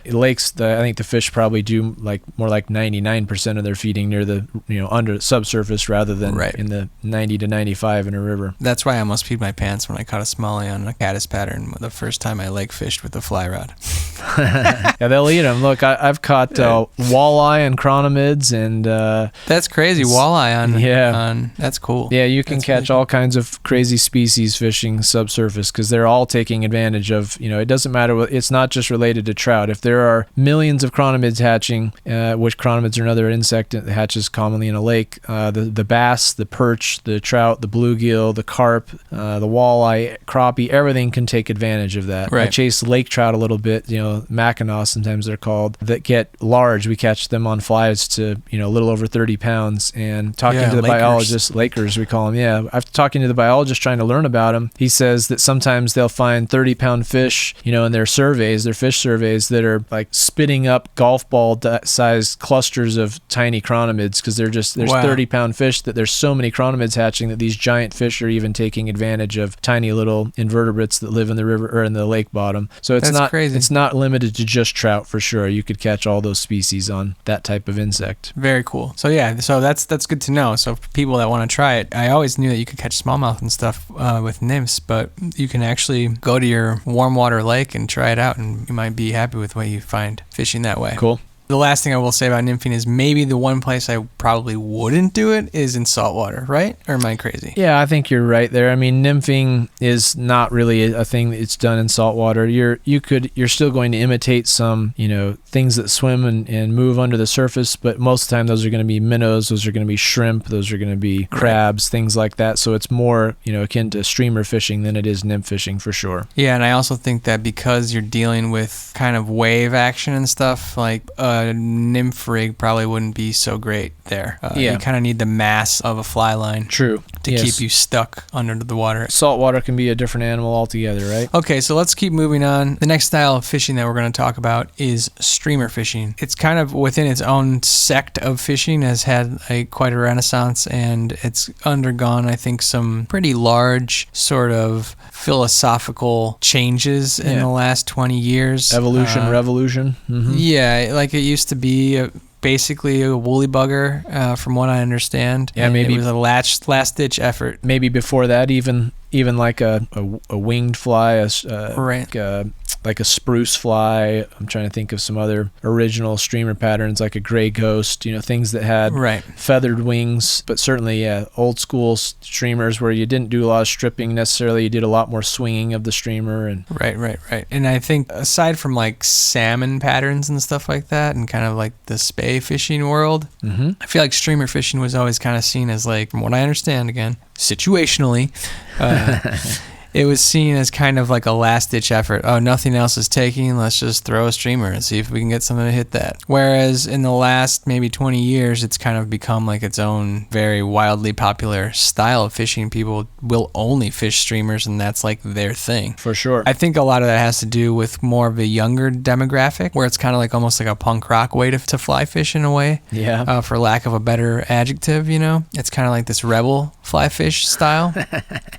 lakes, I think the fish probably do more like 99% of their feeding near the under subsurface rather than in the 90 to 95 in a river. That's why I almost peed my pants when I caught a smallie on a caddis pattern the first time I lake fished with a fly rod. Yeah, they'll eat them. Look, I've caught walleye and chronomids, and that's crazy. Walleye on that's cool. Yeah, you can catch all kinds of crazy species fishing subsurface because they're all taking advantage of. It doesn't matter. It's not just related to trout. If there are millions of chronomids hatching, which chronomids are another insect that hatches commonly in a lake, the bass, the perch, the trout, the bluegill, the carp, the walleye, crappie, everything can take advantage of that. Right. I chase lake trout a little bit, Mackinaw sometimes they're called, that get large. We catch them on flies to, a little over 30 pounds. And talking to the biologist, Lakers we call them, after talking to the biologist trying to learn about them, he says that sometimes they'll find 30-pound fish, in their fish surveys that are like spitting up golf ball sized clusters of tiny chronomids because there's 30-pound fish, that there's so many chronomids hatching that these giant fish are even taking advantage of tiny little invertebrates that live in the river or in the lake bottom. So it's not limited to just trout for sure. You could catch all those species on that type of insect. Very cool. So that's good to know. So for people that want to try it, I always knew that you could catch smallmouth and stuff with nymphs, but you can actually go to your warm water lake and try it out, and you might be happy with what you find fishing that way. Cool. The last thing I will say about nymphing is maybe the one place I probably wouldn't do it is in saltwater, right? Or am I crazy? Yeah, I think you're right there. I mean, nymphing is not really a thing that's done in saltwater. You're still going to imitate some, things that swim and move under the surface, but most of the time those are going to be minnows, those are going to be shrimp, those are going to be crabs, things like that. So it's more, akin to streamer fishing than it is nymph fishing for sure. Yeah, and I also think that because you're dealing with kind of wave action and stuff, like a nymph rig probably wouldn't be so great there. You kind of need the mass of a fly line. True. To keep you stuck under the water. Saltwater can be a different animal altogether, right? Okay, so let's keep moving on. The next style of fishing that we're going to talk about is streamer fishing. It's kind of within its own sect of fishing, has had quite a renaissance, and it's undergone, I think, some pretty large sort of philosophical changes in the last 20 years. Evolution, revolution. Mm-hmm. Yeah, like it used to be basically a woolly bugger, from what I understand. Yeah, and maybe it was a last-ditch effort. Maybe before that, even like a winged fly, like a spruce fly. I'm trying to think of some other original streamer patterns, like a gray ghost, things that had feathered wings. But certainly, old school streamers where you didn't do a lot of stripping necessarily. You did a lot more swinging of the streamer. And Right. And I think aside from like salmon patterns and stuff like that, and kind of like the spay fishing world, I feel like streamer fishing was always kind of seen as, like, from what I understand, again, situationally, it was seen as kind of like a last-ditch effort. Oh, nothing else is taking. Let's just throw a streamer and see if we can get something to hit that. Whereas in the last maybe 20 years, it's kind of become like its own very wildly popular style of fishing. People will only fish streamers, and that's like their thing. For sure. I think a lot of that has to do with more of a younger demographic, where it's kind of like almost like a punk rock way to fly fish in a way. Yeah. For lack of a better adjective, you know? It's kind of like this rebel fly fish style.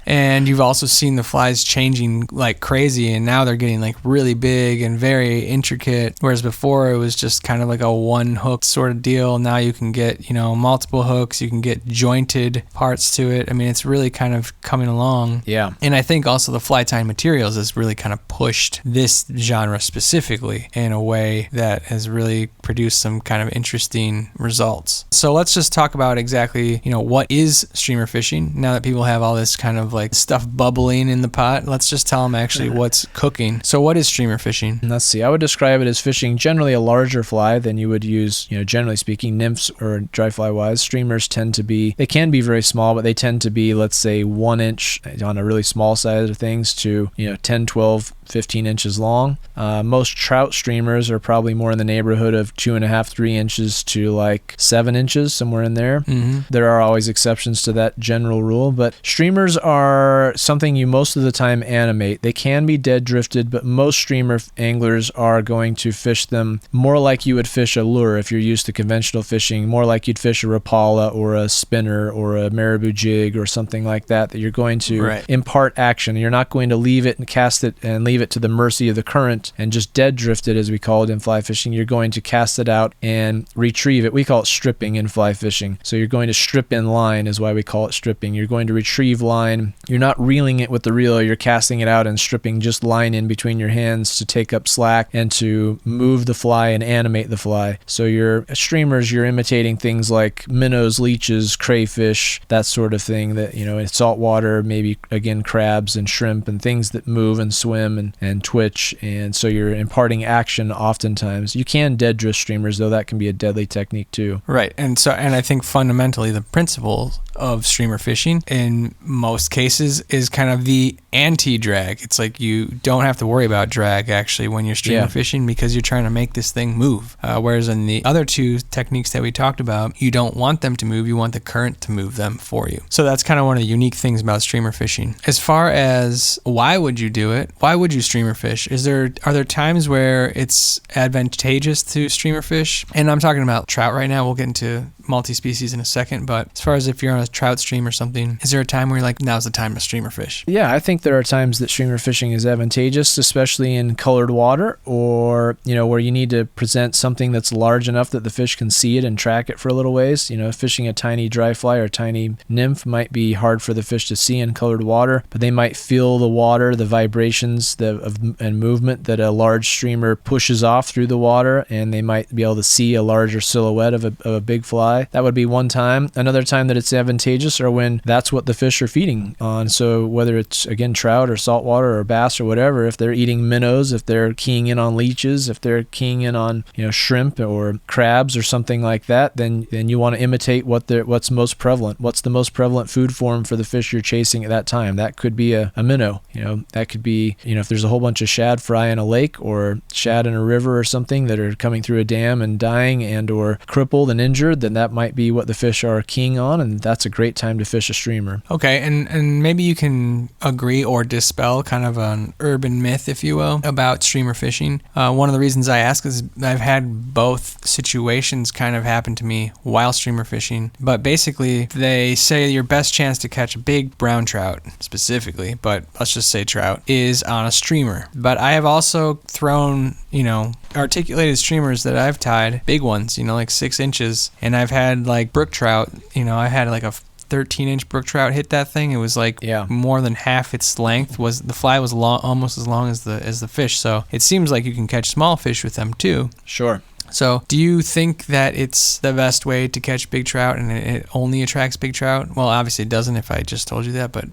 And you've also seen the flies changing like crazy, and now they're getting like really big and very intricate, whereas before it was just kind of like a one hook sort of deal. Now you can get, you know, multiple hooks, you can get jointed parts to it. I mean, it's really kind of coming along. Yeah. And I think also the fly tying materials has really kind of pushed this genre specifically in a way that has really produced some kind of interesting results. So let's just talk about exactly, you know, what is streamer fishing. Now that people have all this kind of like stuff bubbling in the pot, let's just tell them actually what's cooking. So what is streamer fishing? Let's see. I would describe it as fishing generally a larger fly than you would use, you know, generally speaking, nymphs or dry fly wise. Streamers tend to be, they can be very small, but they tend to be, let's say, 1 inch on a really small side of things to, you know, 10, 12, 15 inches long. Most trout streamers are probably more in the neighborhood of 2.5, 3 inches to like 7 inches, somewhere in there. Mm-hmm. There are always exceptions to that general rule, but streamers are something you most of the time animate. They can be dead drifted, but most streamer anglers are going to fish them more like you would fish a lure if you're used to conventional fishing, more like you'd fish a Rapala or a spinner or a marabou jig or something like that, that you're going to impart action. You're not going to leave it and cast it and leave it to the mercy of the current and just dead drift it, as we call it in fly fishing. You're going to cast it out and retrieve it. We call it stripping in fly fishing. So you're going to strip in line is why we call it stripping. You're going to retrieve line. You're not reeling it with the reel. You're casting it out and stripping just line in between your hands to take up slack and to move the fly and animate the fly. So your streamers, you're imitating things like minnows, leeches, crayfish, that sort of thing that, you know, in salt water, maybe again crabs and shrimp and things that move and swim and twitch. And so you're imparting action oftentimes. You can dead drift streamers, though. That can be a deadly technique too. Right. And I think fundamentally the principle of streamer fishing in most cases is kind of the anti-drag. It's like you don't have to worry about drag actually when you're streamer fishing, because you're trying to make this thing move. Whereas in the other two techniques that we talked about, you don't want them to move, you want the current to move them for you. So that's kind of one of the unique things about streamer fishing. As far as why would you do it? Why would you streamer fish? Are there times where it's advantageous to streamer fish? And I'm talking about trout right now. We'll get into multi-species in a second, but as far as if you're on a trout stream or something, is there a time where you're like, now's the time to streamer fish? Yeah, I think there are times that streamer fishing is advantageous, especially in colored water, or, you know, where you need to present something that's large enough that the fish can see it and track it for a little ways. You know, fishing a tiny dry fly or tiny nymph might be hard for the fish to see in colored water, but they might feel the water, the vibrations and movement that a large streamer pushes off through the water, and they might be able to see a larger silhouette of a big fly. That would be one time. Another time that it's advantageous are when that's what the fish are feeding on. So whether it's, again, trout or saltwater or bass or whatever, if they're eating minnows, if they're keying in on leeches, if they're keying in on, you know, shrimp or crabs or something like that, then you want to imitate what's most prevalent. What's the most prevalent food form for the fish you're chasing at that time? That could be a minnow. You know, that could be, you know, if there's a whole bunch of shad fry in a lake or shad in a river or something that are coming through a dam and dying and or crippled and injured, then that might be what the fish are keying on, and that's a great time to fish a streamer. Okay, and maybe you can agree or dispel kind of an urban myth, if you will, about streamer fishing. One of the reasons I ask is I've had both situations kind of happen to me while streamer fishing, but basically they say your best chance to catch a big brown trout specifically, but let's just say trout, is on a streamer. But I have also thrown, you know, articulated streamers that I've tied, big ones, you know, like 6 inches, and I've had like brook trout, you know, I had like a 13-inch brook trout hit that thing. It was like more than half its length. The fly was almost as long as the fish. So it seems like you can catch small fish with them too. Sure. So do you think that it's the best way to catch big trout and it only attracts big trout? Well, obviously it doesn't if I just told you that, but...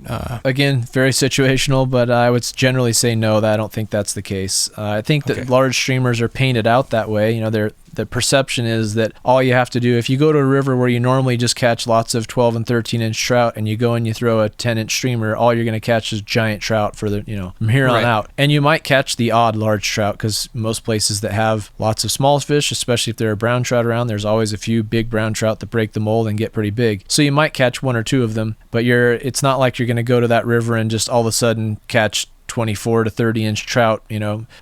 Again, very situational, but I would generally say no, that I don't think that's the case. I think that large streamers are painted out that way. You know, the perception is that all you have to do, if you go to a river where you normally just catch lots of 12 and 13 inch trout and you go and you throw a 10-inch streamer, all you're going to catch is giant trout for the, from here on out. And you might catch the odd large trout, because most places that have lots of small fish, especially if there are brown trout around, there's always a few big brown trout that break the mold and get pretty big. So you might catch one or two of them, but it's not like you're going to go to that river and just all of a sudden catch 24 to 30 inch trout,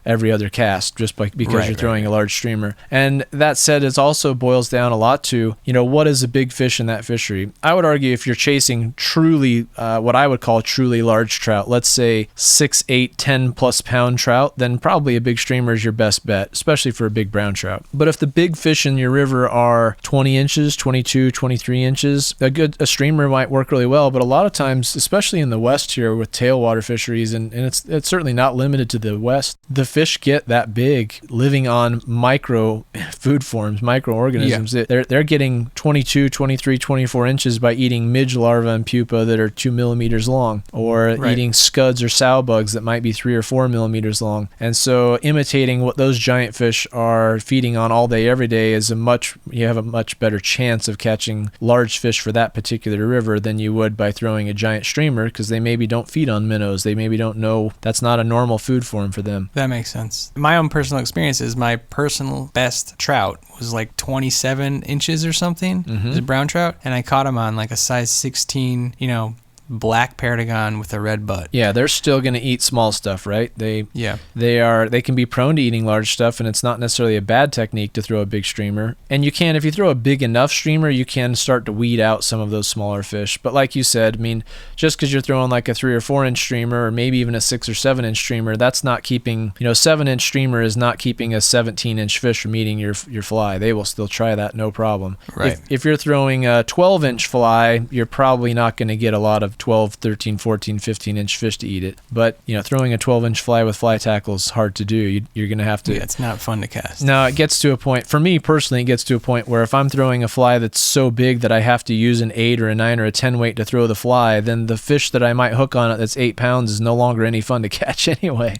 every other cast, just because you're throwing a large streamer. And that said, it also boils down a lot to, what is a big fish in that fishery? I would argue if you're chasing truly, what I would call truly large trout, let's say 6, 8, 10 plus pound trout, then probably a big streamer is your best bet, especially for a big brown trout. But if the big fish in your river are 20 inches, 22, 23 inches, a streamer might work really well. But a lot of times, especially in the West here with tailwater fisheries, and it's certainly not limited to the West, the fish get that big living on micro food forms, microorganisms. Yeah. They're getting 22, 23, 24 inches by eating midge larvae and pupa that are 2 millimeters long, or eating scuds or sow bugs that might be 3 or 4 millimeters long. And so imitating what those giant fish are feeding on all day, every day you have a much better chance of catching large fish for that particular river than you would by throwing a giant streamer, because they maybe don't feed on minnows. They maybe don't know that's not a normal food form for them. That makes sense. My own personal experience is my personal best trout was like 27 inches or something. It was a brown trout, and I caught him on like a size 16, black paragon with a red butt. Yeah, they're still going to eat small stuff, right? They can be prone to eating large stuff, and it's not necessarily a bad technique to throw a big streamer. And if you throw a big enough streamer, you can start to weed out some of those smaller fish. But like you said, just because you're throwing like a 3 or 4 inch streamer, or maybe even a 6 or 7 inch streamer, that's not keeping, 7 inch streamer is not keeping a 17 inch fish from eating your fly. They will still try that, no problem. Right. If you're throwing a 12 inch fly, you're probably not going to get a lot of 12, 13, 14, 15 inch fish to eat it. But, throwing a 12 inch fly with fly tackle is hard to do. You're going to have to... Yeah, it's not fun to cast. No, it gets to a point, for me personally, it gets to a point where if I'm throwing a fly that's so big that I have to use an 8 or a 9 or a 10 weight to throw the fly, then the fish that I might hook on it that's 8 pounds is no longer any fun to catch anyway.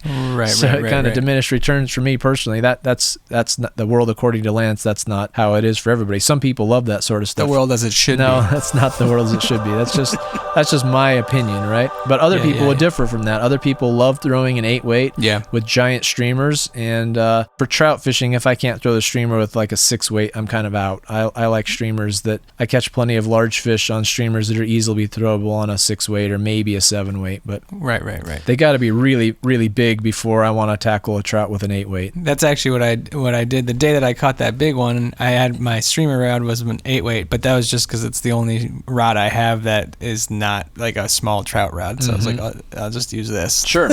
So it kind of diminished returns for me personally. That's not the world according to Lance. That's not how it is for everybody. Some people love that sort of stuff. The world as it should be. No, that's not the world as it should be. That's just my opinion, right? But other people would differ from that. Other people love throwing an 8 weight with giant streamers. And for trout fishing, if I can't throw the streamer with like a 6 weight, I'm kind of out. I like streamers that I catch plenty of large fish on streamers that are easily throwable on a 6 weight or maybe a 7 weight. But right. They got to be really, really big before I want to tackle a trout with an 8 weight. That's actually what I did the day that I caught that big one. I had my streamer rod was an 8 weight, but that was just because it's the only rod I have that is not like a small trout rod. So I was like, I'll just use this. Sure.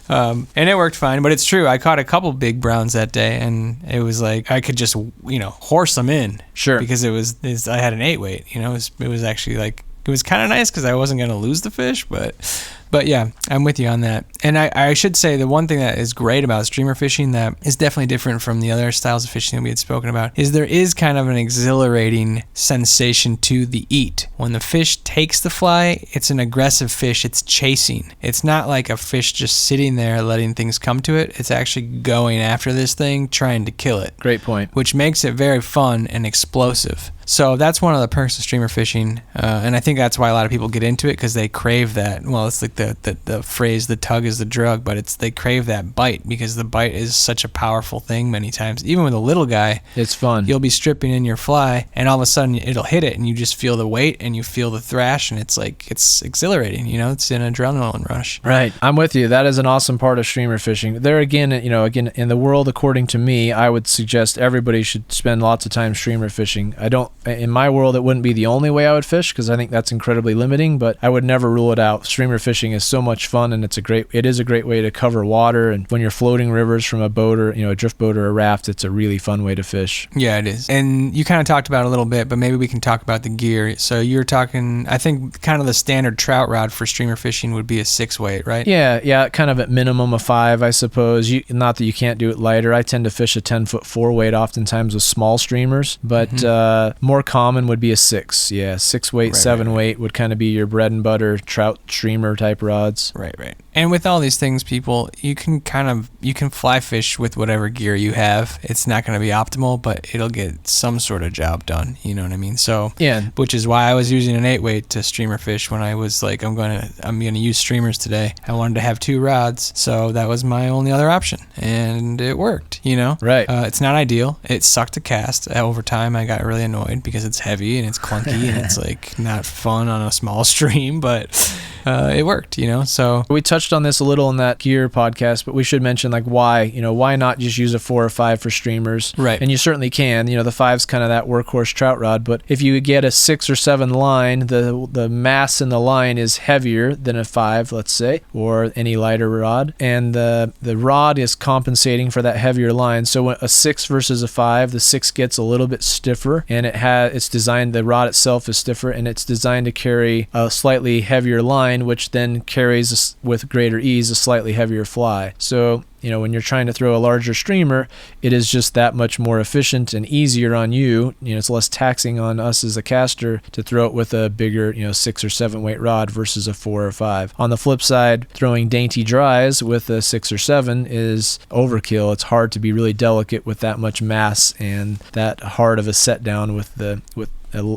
And it worked fine, but it's true. I caught a couple big browns that day, and it was like I could just horse them in. Sure. Because I had an 8 weight. It was actually like it was kind of nice because I wasn't going to lose the fish, but yeah, I'm with you on that. And I should say the one thing that is great about streamer fishing that is definitely different from the other styles of fishing that we had spoken about is there is kind of an exhilarating sensation to the eat. When the fish takes the fly, it's an aggressive fish. It's chasing. It's not like a fish just sitting there letting things come to it. It's actually going after this thing, trying to kill it. Great point. Which makes it very fun and explosive. So that's one of the perks of streamer fishing, and I think that's why a lot of people get into it, because they crave that. Well, it's like the phrase, the tug is the drug, but they crave that bite, because the bite is such a powerful thing many times. Even with a little guy, it's fun. You'll be stripping in your fly, and all of a sudden it'll hit it, and you just feel the weight, and you feel the thrash, and it's exhilarating. It's an adrenaline rush. Right. I'm with you. That is an awesome part of streamer fishing. There again, in the world, according to me, I would suggest everybody should spend lots of time streamer fishing. In my world, it wouldn't be the only way I would fish, because I think that's incredibly limiting, but I would never rule it out. Streamer fishing is so much fun, and it is a great way to cover water. And when you're floating rivers from a boat or a drift boat or a raft, it's a really fun way to fish. Yeah, it is. And you kind of talked about it a little bit, but maybe we can talk about the gear. So you're talking, I think kind of the standard trout rod for streamer fishing would be a 6 weight, right? Yeah, kind of at minimum a 5, I suppose. Not that you can't do it lighter. I tend to fish a 10-foot 4 weight oftentimes with small streamers, but more common would be a 6. Yeah, 6 weight, 7 weight would kind of be your bread and butter trout streamer type type rods. Right. And with all these things, people, you can fly fish with whatever gear you have. It's not going to be optimal, but it'll get some sort of job done. You know what I mean? So, Yeah. which is why I was using an 8-weight to streamer fish when I was like, I'm going to use streamers today. I wanted to have 2 rods, so that was my only other option, and it worked. Right. It's not ideal. It sucked to cast. Over time, I got really annoyed because it's heavy and it's clunky and it's like not fun on a small stream, but it worked. So we touched on this a little in that gear podcast, but we should mention like why not just use a 4 or 5 for streamers? Right. And you certainly can. The 5's kind of that workhorse trout rod, but if you get a 6 or 7 line, the mass in the line is heavier than a 5, let's say, or any lighter rod, and the rod is compensating for that heavier line. So when a 6 versus a 5, the 6 gets a little bit stiffer, and it's designed, the rod itself is stiffer, and it's designed to carry a slightly heavier line, which then carries with greater ease a slightly heavier fly. So when you're trying to throw a larger streamer, it is just that much more efficient and easier on you. It's less taxing on us as a caster to throw it with a bigger, 6 or 7 weight rod versus a 4 or 5. On the flip side, throwing dainty dries with a 6 or 7 is overkill. It's hard to be really delicate with that much mass and that hard of a set down with a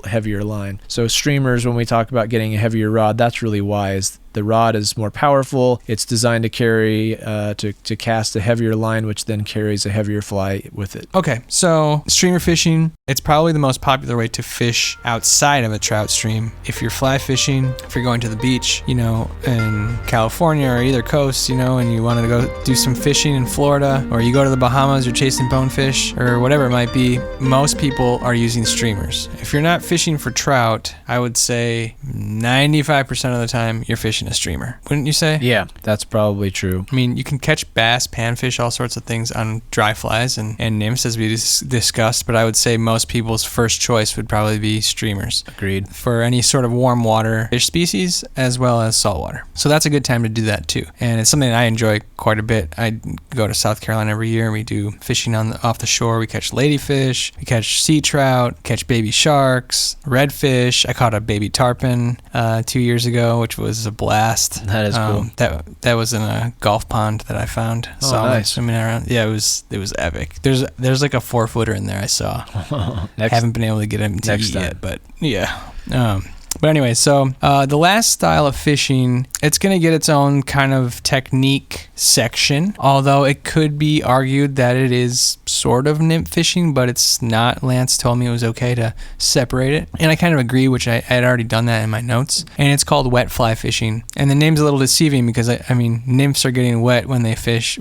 heavier line. So streamers, when we talk about getting a heavier rod, that's really why. Is the rod is more powerful. It's designed to carry to cast a heavier line, which then carries a heavier fly with it. Okay, so streamer fishing, it's probably the most popular way to fish outside of a trout stream. If you're fly fishing, if you're going to the beach, in California or either coast, and you wanted to go do some fishing in Florida, or you go to the Bahamas, you're chasing bonefish, or whatever it might be, most people are using streamers. If you're not fishing for trout, I would say 95% of the time you're fishing a streamer. Wouldn't you say? Yeah, that's probably true. I mean, you can catch bass, panfish, all sorts of things on dry flies and nymphs, as we discussed, but I would say most people's first choice would probably be streamers. Agreed. For any sort of warm water fish species as well as saltwater. So that's a good time to do that too. And it's something I enjoy quite a bit. I go to South Carolina every year. We do fishing off the shore. We catch ladyfish, we catch sea trout, catch baby sharks, redfish. I caught a baby tarpon 2 years ago, which was a blast. That is cool. That was in a golf pond that I found. Oh, Salmon nice. swimming around. Yeah, it was epic. There's like a 4-footer in there I saw. Haven't been able to get him to eat yet, but yeah. But anyway, so the last style of fishing, it's going to get its own kind of technique section, although it could be argued that it is sort of nymph fishing, but it's not. Lance told me it was okay to separate it, and I kind of agree, which I had already done that in my notes, and it's called wet fly fishing. And the name's a little deceiving because, I mean, nymphs are getting wet when we fish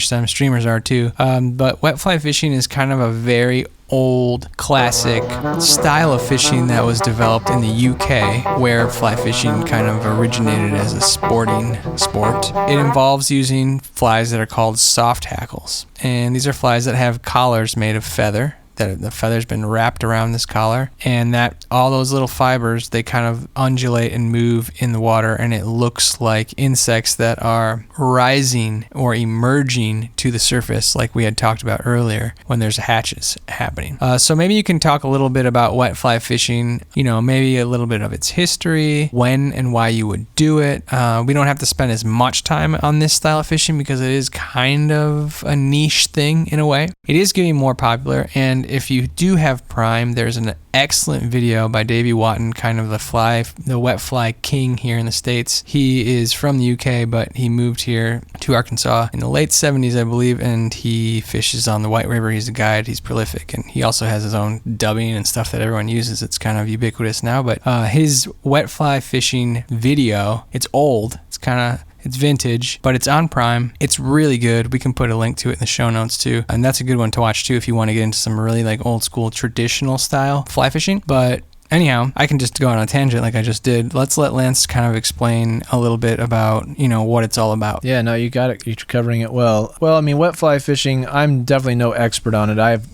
them, streamers are too, but wet fly fishing is kind of a very old classic style of fishing that was developed in the UK, where fly fishing kind of originated as a sporting sport. It involves using flies that are called soft hackles, and these are flies that have collars made of feather. That the feather's been wrapped around this collar, and that all those little fibers, they kind of undulate and move in the water, and it looks like insects that are rising or emerging to the surface, like we had talked about earlier when there's hatches happening. So maybe you can talk a little bit about wet fly fishing, maybe a little bit of its history, when and why you would do it. We don't have to spend as much time on this style of fishing because it is kind of a niche thing in a way. It is getting more popular, and if you do have Prime, there's an excellent video by Davey Watton, kind of the wet fly king here in the States. He is from the UK, but he moved here to Arkansas in the late 70s, I believe, and he fishes on the White River. He's a guide. He's prolific, and he also has his own dubbing and stuff that everyone uses. It's kind of ubiquitous now, but his wet fly fishing video, it's old. It's vintage, but it's on Prime. It's really good. We can put a link to it in the show notes too. And that's a good one to watch too if you want to get into some really like old school traditional style fly fishing. But anyhow, I can just go on a tangent like I just did. Let's let Lance kind of explain a little bit about, what it's all about. Yeah, no, you got it. You're covering it well. Well, I mean, wet fly fishing, I'm definitely no expert on it. I've,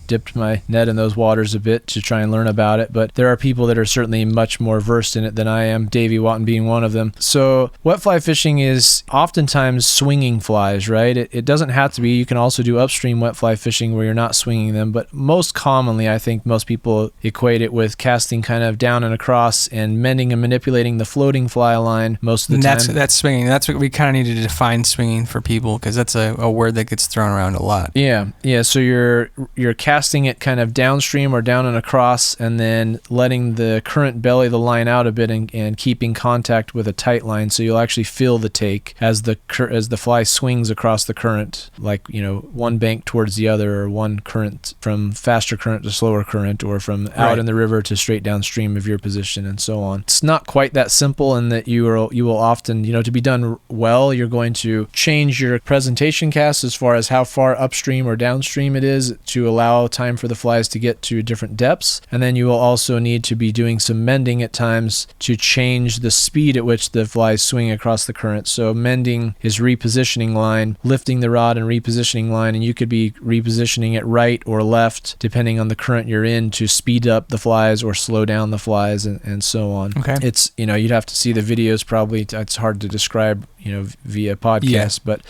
dipped my net in those waters a bit to try and learn about it, but there are people that are certainly much more versed in it than I am, Davey Watton being one of them. So wet fly fishing is oftentimes swinging flies, right? It doesn't have to be. You can also do upstream wet fly fishing where you're not swinging them, but most commonly, I think most people equate it with casting casting kind of down and across and mending and manipulating the floating fly line most of the time. That's swinging. That's what we kind of need to define swinging for people, because that's a word that gets thrown around a lot. Yeah. So you're casting it kind of downstream or down and across, and then letting the current belly the line out a bit and keeping contact with a tight line, so you'll actually feel the take as the fly swings across the current, like one bank towards the other, or one current from faster current to slower current, or from out in the river to straight downstream of your position, and so on. It's not quite that simple in that you will often, to be done well, you're going to change your presentation cast as far as how far upstream or downstream it is to allow time for the flies to get to different depths. And then you will also need to be doing some mending at times to change the speed at which the flies swing across the current. So mending is repositioning line, lifting the rod and repositioning line, and you could be repositioning it right or left depending on the current you're in to speed up the flies or slow down the flies, and so on. Okay. It's, you'd have to see the videos probably. It's hard to describe, via podcast, but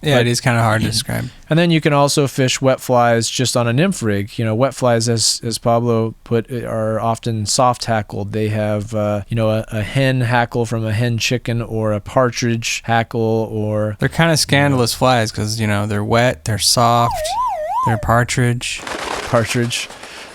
it is kind of hard to describe. And then you can also fish wet flies just on a nymph rig. Wet flies, as Pablo put, are often soft hackled. They have, a hen hackle from a hen chicken, or a partridge hackle, or... They're kind of scandalous flies because, they're wet, they're soft, they're partridge.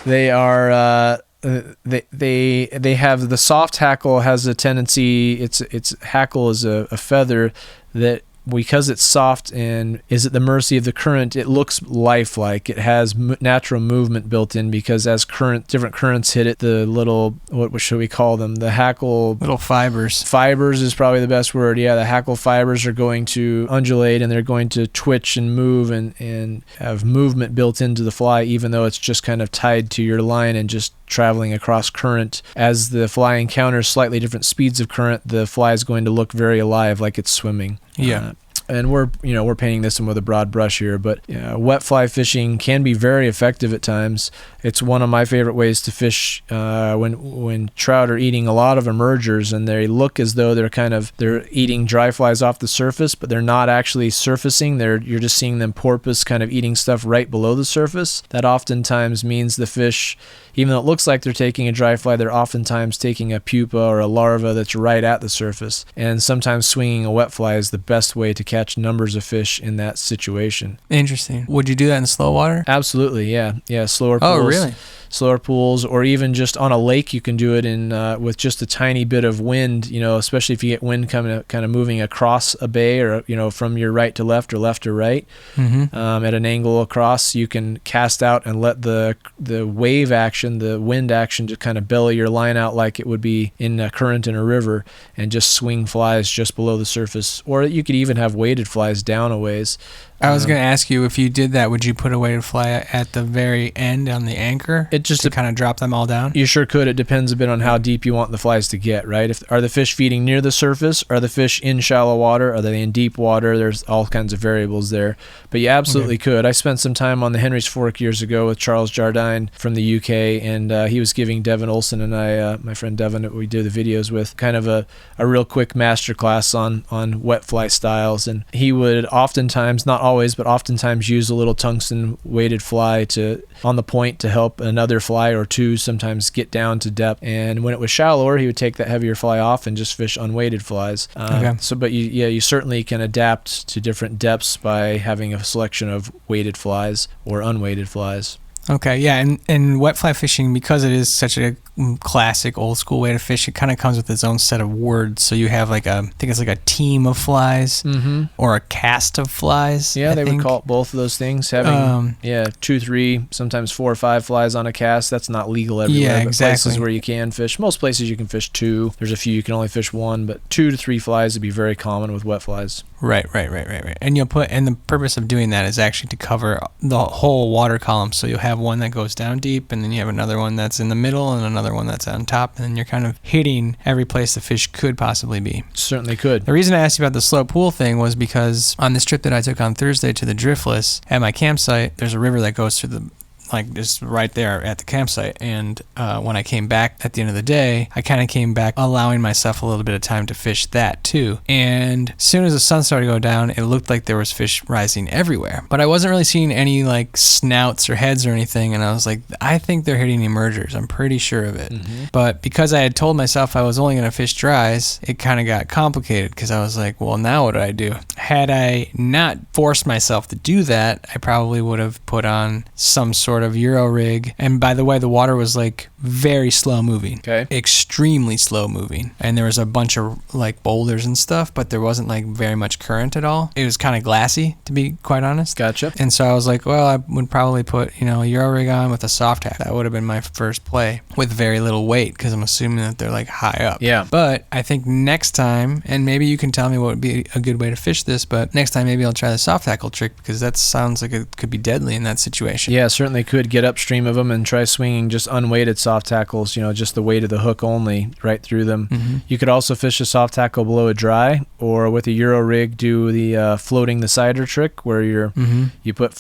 They are... They have the soft hackle has a tendency, its hackle is a feather that, because it's soft and is at the mercy of the current, it looks lifelike. It has natural movement built in, because as different currents hit it, the little, what should we call them? The hackle... Little fibers. Fibers is probably the best word. Yeah, the hackle fibers are going to undulate, and they're going to twitch and move and have movement built into the fly, even though it's just kind of tied to your line and just traveling across current. As the fly encounters slightly different speeds of current, the fly is going to look very alive, like it's swimming. Yeah. And we're painting this in with a broad brush here, but wet fly fishing can be very effective at times. It's one of my favorite ways to fish when trout are eating a lot of emergers, and they look as though they're eating dry flies off the surface, but they're not actually surfacing. You're just seeing them porpoise kind of eating stuff right below the surface. That oftentimes means the fish, even though it looks like they're taking a dry fly, they're oftentimes taking a pupa or a larva that's right at the surface. And sometimes swinging a wet fly is the best way to catch numbers of fish in that situation. Interesting. Would you do that in slow water? Absolutely, yeah. Slower pools. Oh, really? Slower pools, or even just on a lake, you can do it in with just a tiny bit of wind, especially if you get wind kind of moving across a bay, or from your right to left or left to right, at an angle across. You can cast out and let the wave action, the wind action, just kind of belly your line out like it would be in a current in a river, and just swing flies just below the surface. Or you could even have weighted flies down a ways. I was going to ask you, if you did that, would you put a weighted fly at the very end on the anchor? It just to kind of drop them all down? You sure could. It depends a bit on how deep you want the flies to get, right? Are the fish feeding near the surface? Are the fish in shallow water? Are they in deep water? There's all kinds of variables there. But you absolutely could. I spent some time on the Henry's Fork years ago with Charles Jardine from the UK, and he was giving Devin Olson and I, my friend Devin, that we do the videos with, kind of a real quick master class on wet fly styles. And he would oftentimes, not always, but oftentimes use a little tungsten weighted fly on the point to help another fly or two sometimes get down to depth. And when it was shallower, he would take that heavier fly off and just fish unweighted flies. But you certainly can adapt to different depths by having a selection of weighted flies or unweighted flies. Okay, yeah, and wet fly fishing, because it is such a classic old school way to fish, it kind of comes with its own set of words. So you have I think it's like a team of flies, or a cast of flies. Yeah, they would call it both of those things. Having 2, 3, sometimes 4 or 5 flies on a cast. That's not legal everywhere. Yeah, but exactly. Places where you can fish, most places you can fish 2. There's a few you can only fish 1, but 2 to 3 flies would be very common with wet flies. Right. And the purpose of doing that is actually to cover the whole water column. So you'll have one that goes down deep, and then you have another one that's in the middle, and another one that's on top, and then you're kind of hitting every place the fish could possibly be. Certainly could. The reason I asked you about the slow pool thing was because on this trip that I took on Thursday to the Driftless, at my campsite, there's a river that goes through like just right there at the campsite. And when I came back at the end of the day, I kind of came back allowing myself a little bit of time to fish that too. And as soon as the sun started to go down, it looked like there was fish rising everywhere, but I wasn't really seeing any like snouts or heads or anything. And I was like, I think they're hitting emergers. I'm pretty sure of it. But because I had told myself I was only going to fish dries, it kind of got complicated because I was like, well, now what do I do? Had I not forced myself to do that, I probably would have put on some sort of Euro rig. And by the way, the water was like very slow moving. Okay. Extremely slow moving. And there was a bunch of like boulders and stuff, but there wasn't like very much current at all. It was kind of glassy, to be quite honest. Gotcha. And so I was like, well, I would probably put, a Euro rig on with a soft tack. That would have been my first play with very little weight because I'm assuming that they're like high up. Yeah. But I think next time, and maybe you can tell me what would be a good way to fish this, but next time maybe I'll try the soft tackle trick because that sounds like it could be deadly in that situation. Yeah, certainly could get upstream of them and try swinging just unweighted soft tackles, just the weight of the hook only right through them. You could also fish a soft tackle below a dry, or with a Euro rig do the floating the cider trick where you put,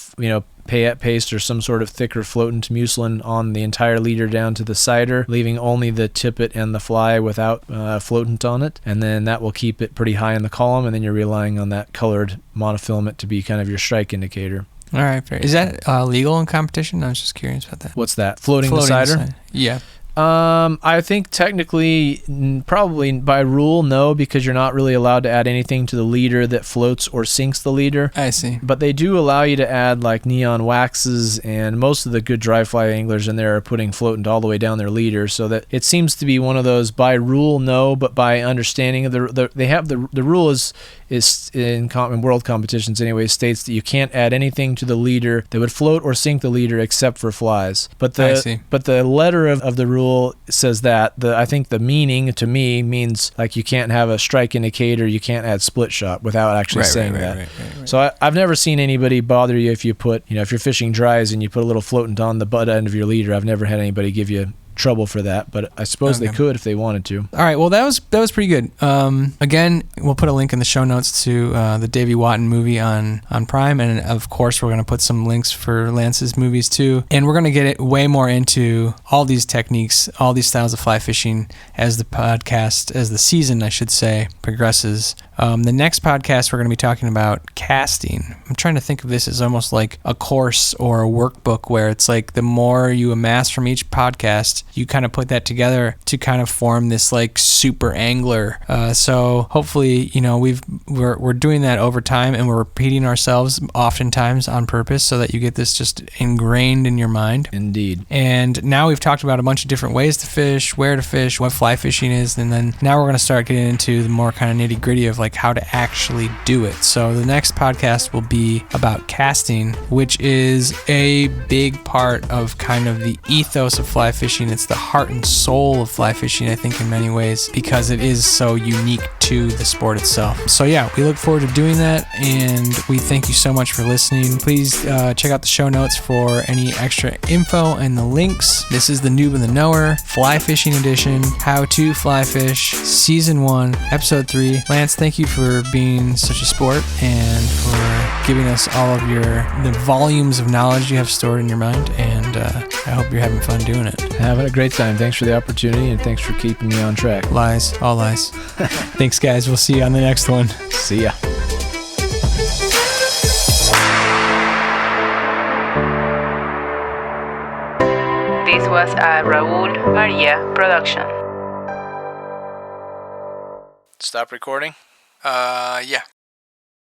payette paste or some sort of thicker floatant mucilin on the entire leader down to the cider, leaving only the tippet and the fly without floatant on it, and then that will keep it pretty high in the column, and then you're relying on that colored monofilament to be kind of your strike indicator. All right, fair. Is that legal in competition? I was just curious about that. What's that? Floating the cider? Yeah. I think technically, probably by rule, no, because you're not really allowed to add anything to the leader that floats or sinks the leader. I see. But they do allow you to add like neon waxes, and most of the good dry fly anglers in there are putting floatant all the way down their leader, so that it seems to be one of those by rule, no, but by understanding of the rule is in world competitions anyway, states that you can't add anything to the leader that would float or sink the leader except for flies. But the letter of the rule says that. I think the meaning to me means like you can't have a strike indicator, you can't add split shot without actually saying that. Right. So I've never seen anybody bother you if you put, if you're fishing dries and you put a little floatant on the butt end of your leader. I've never had anybody give you trouble for that, but I suppose they could if they wanted to. All right, well that was pretty good. Again, we'll put a link in the show notes to the Davey Watton movie on Prime, and of course we're going to put some links for Lance's movies too, and we're going to get it way more into all these techniques, all these styles of fly fishing as the season I should say progresses. The next podcast we're going to be talking about casting. I'm trying to think of this as almost like a course or a workbook where it's like the more you amass from each podcast, you kind of put that together to kind of form this like super angler. So hopefully, we're doing that over time, and we're repeating ourselves oftentimes on purpose so that you get this just ingrained in your mind. Indeed. And now we've talked about a bunch of different ways to fish, where to fish, what fly fishing is, and then now we're going to start getting into the more kind of nitty gritty of like how to actually do it. So the next podcast will be about casting, which is a big part of kind of the ethos of fly fishing. It's the heart and soul of fly fishing, I think, in many ways, because it is so unique to the sport itself. So yeah, we look forward to doing that, and we thank you so much for listening. Please check out the show notes for any extra info and the links. This is the Noob and the Knower Fly Fishing Edition, How to Fly Fish, Season 1, Episode 3. Lance, thank you for being such a sport and for giving us all of the volumes of knowledge you have stored in your mind, and I hope you're having fun doing it. Having a great time. Thanks for the opportunity, and thanks for keeping me on track. Lies, all lies. Thanks, guys. We'll see you on the next one. See ya. This was a Raul Maria production. Stop recording? Yeah.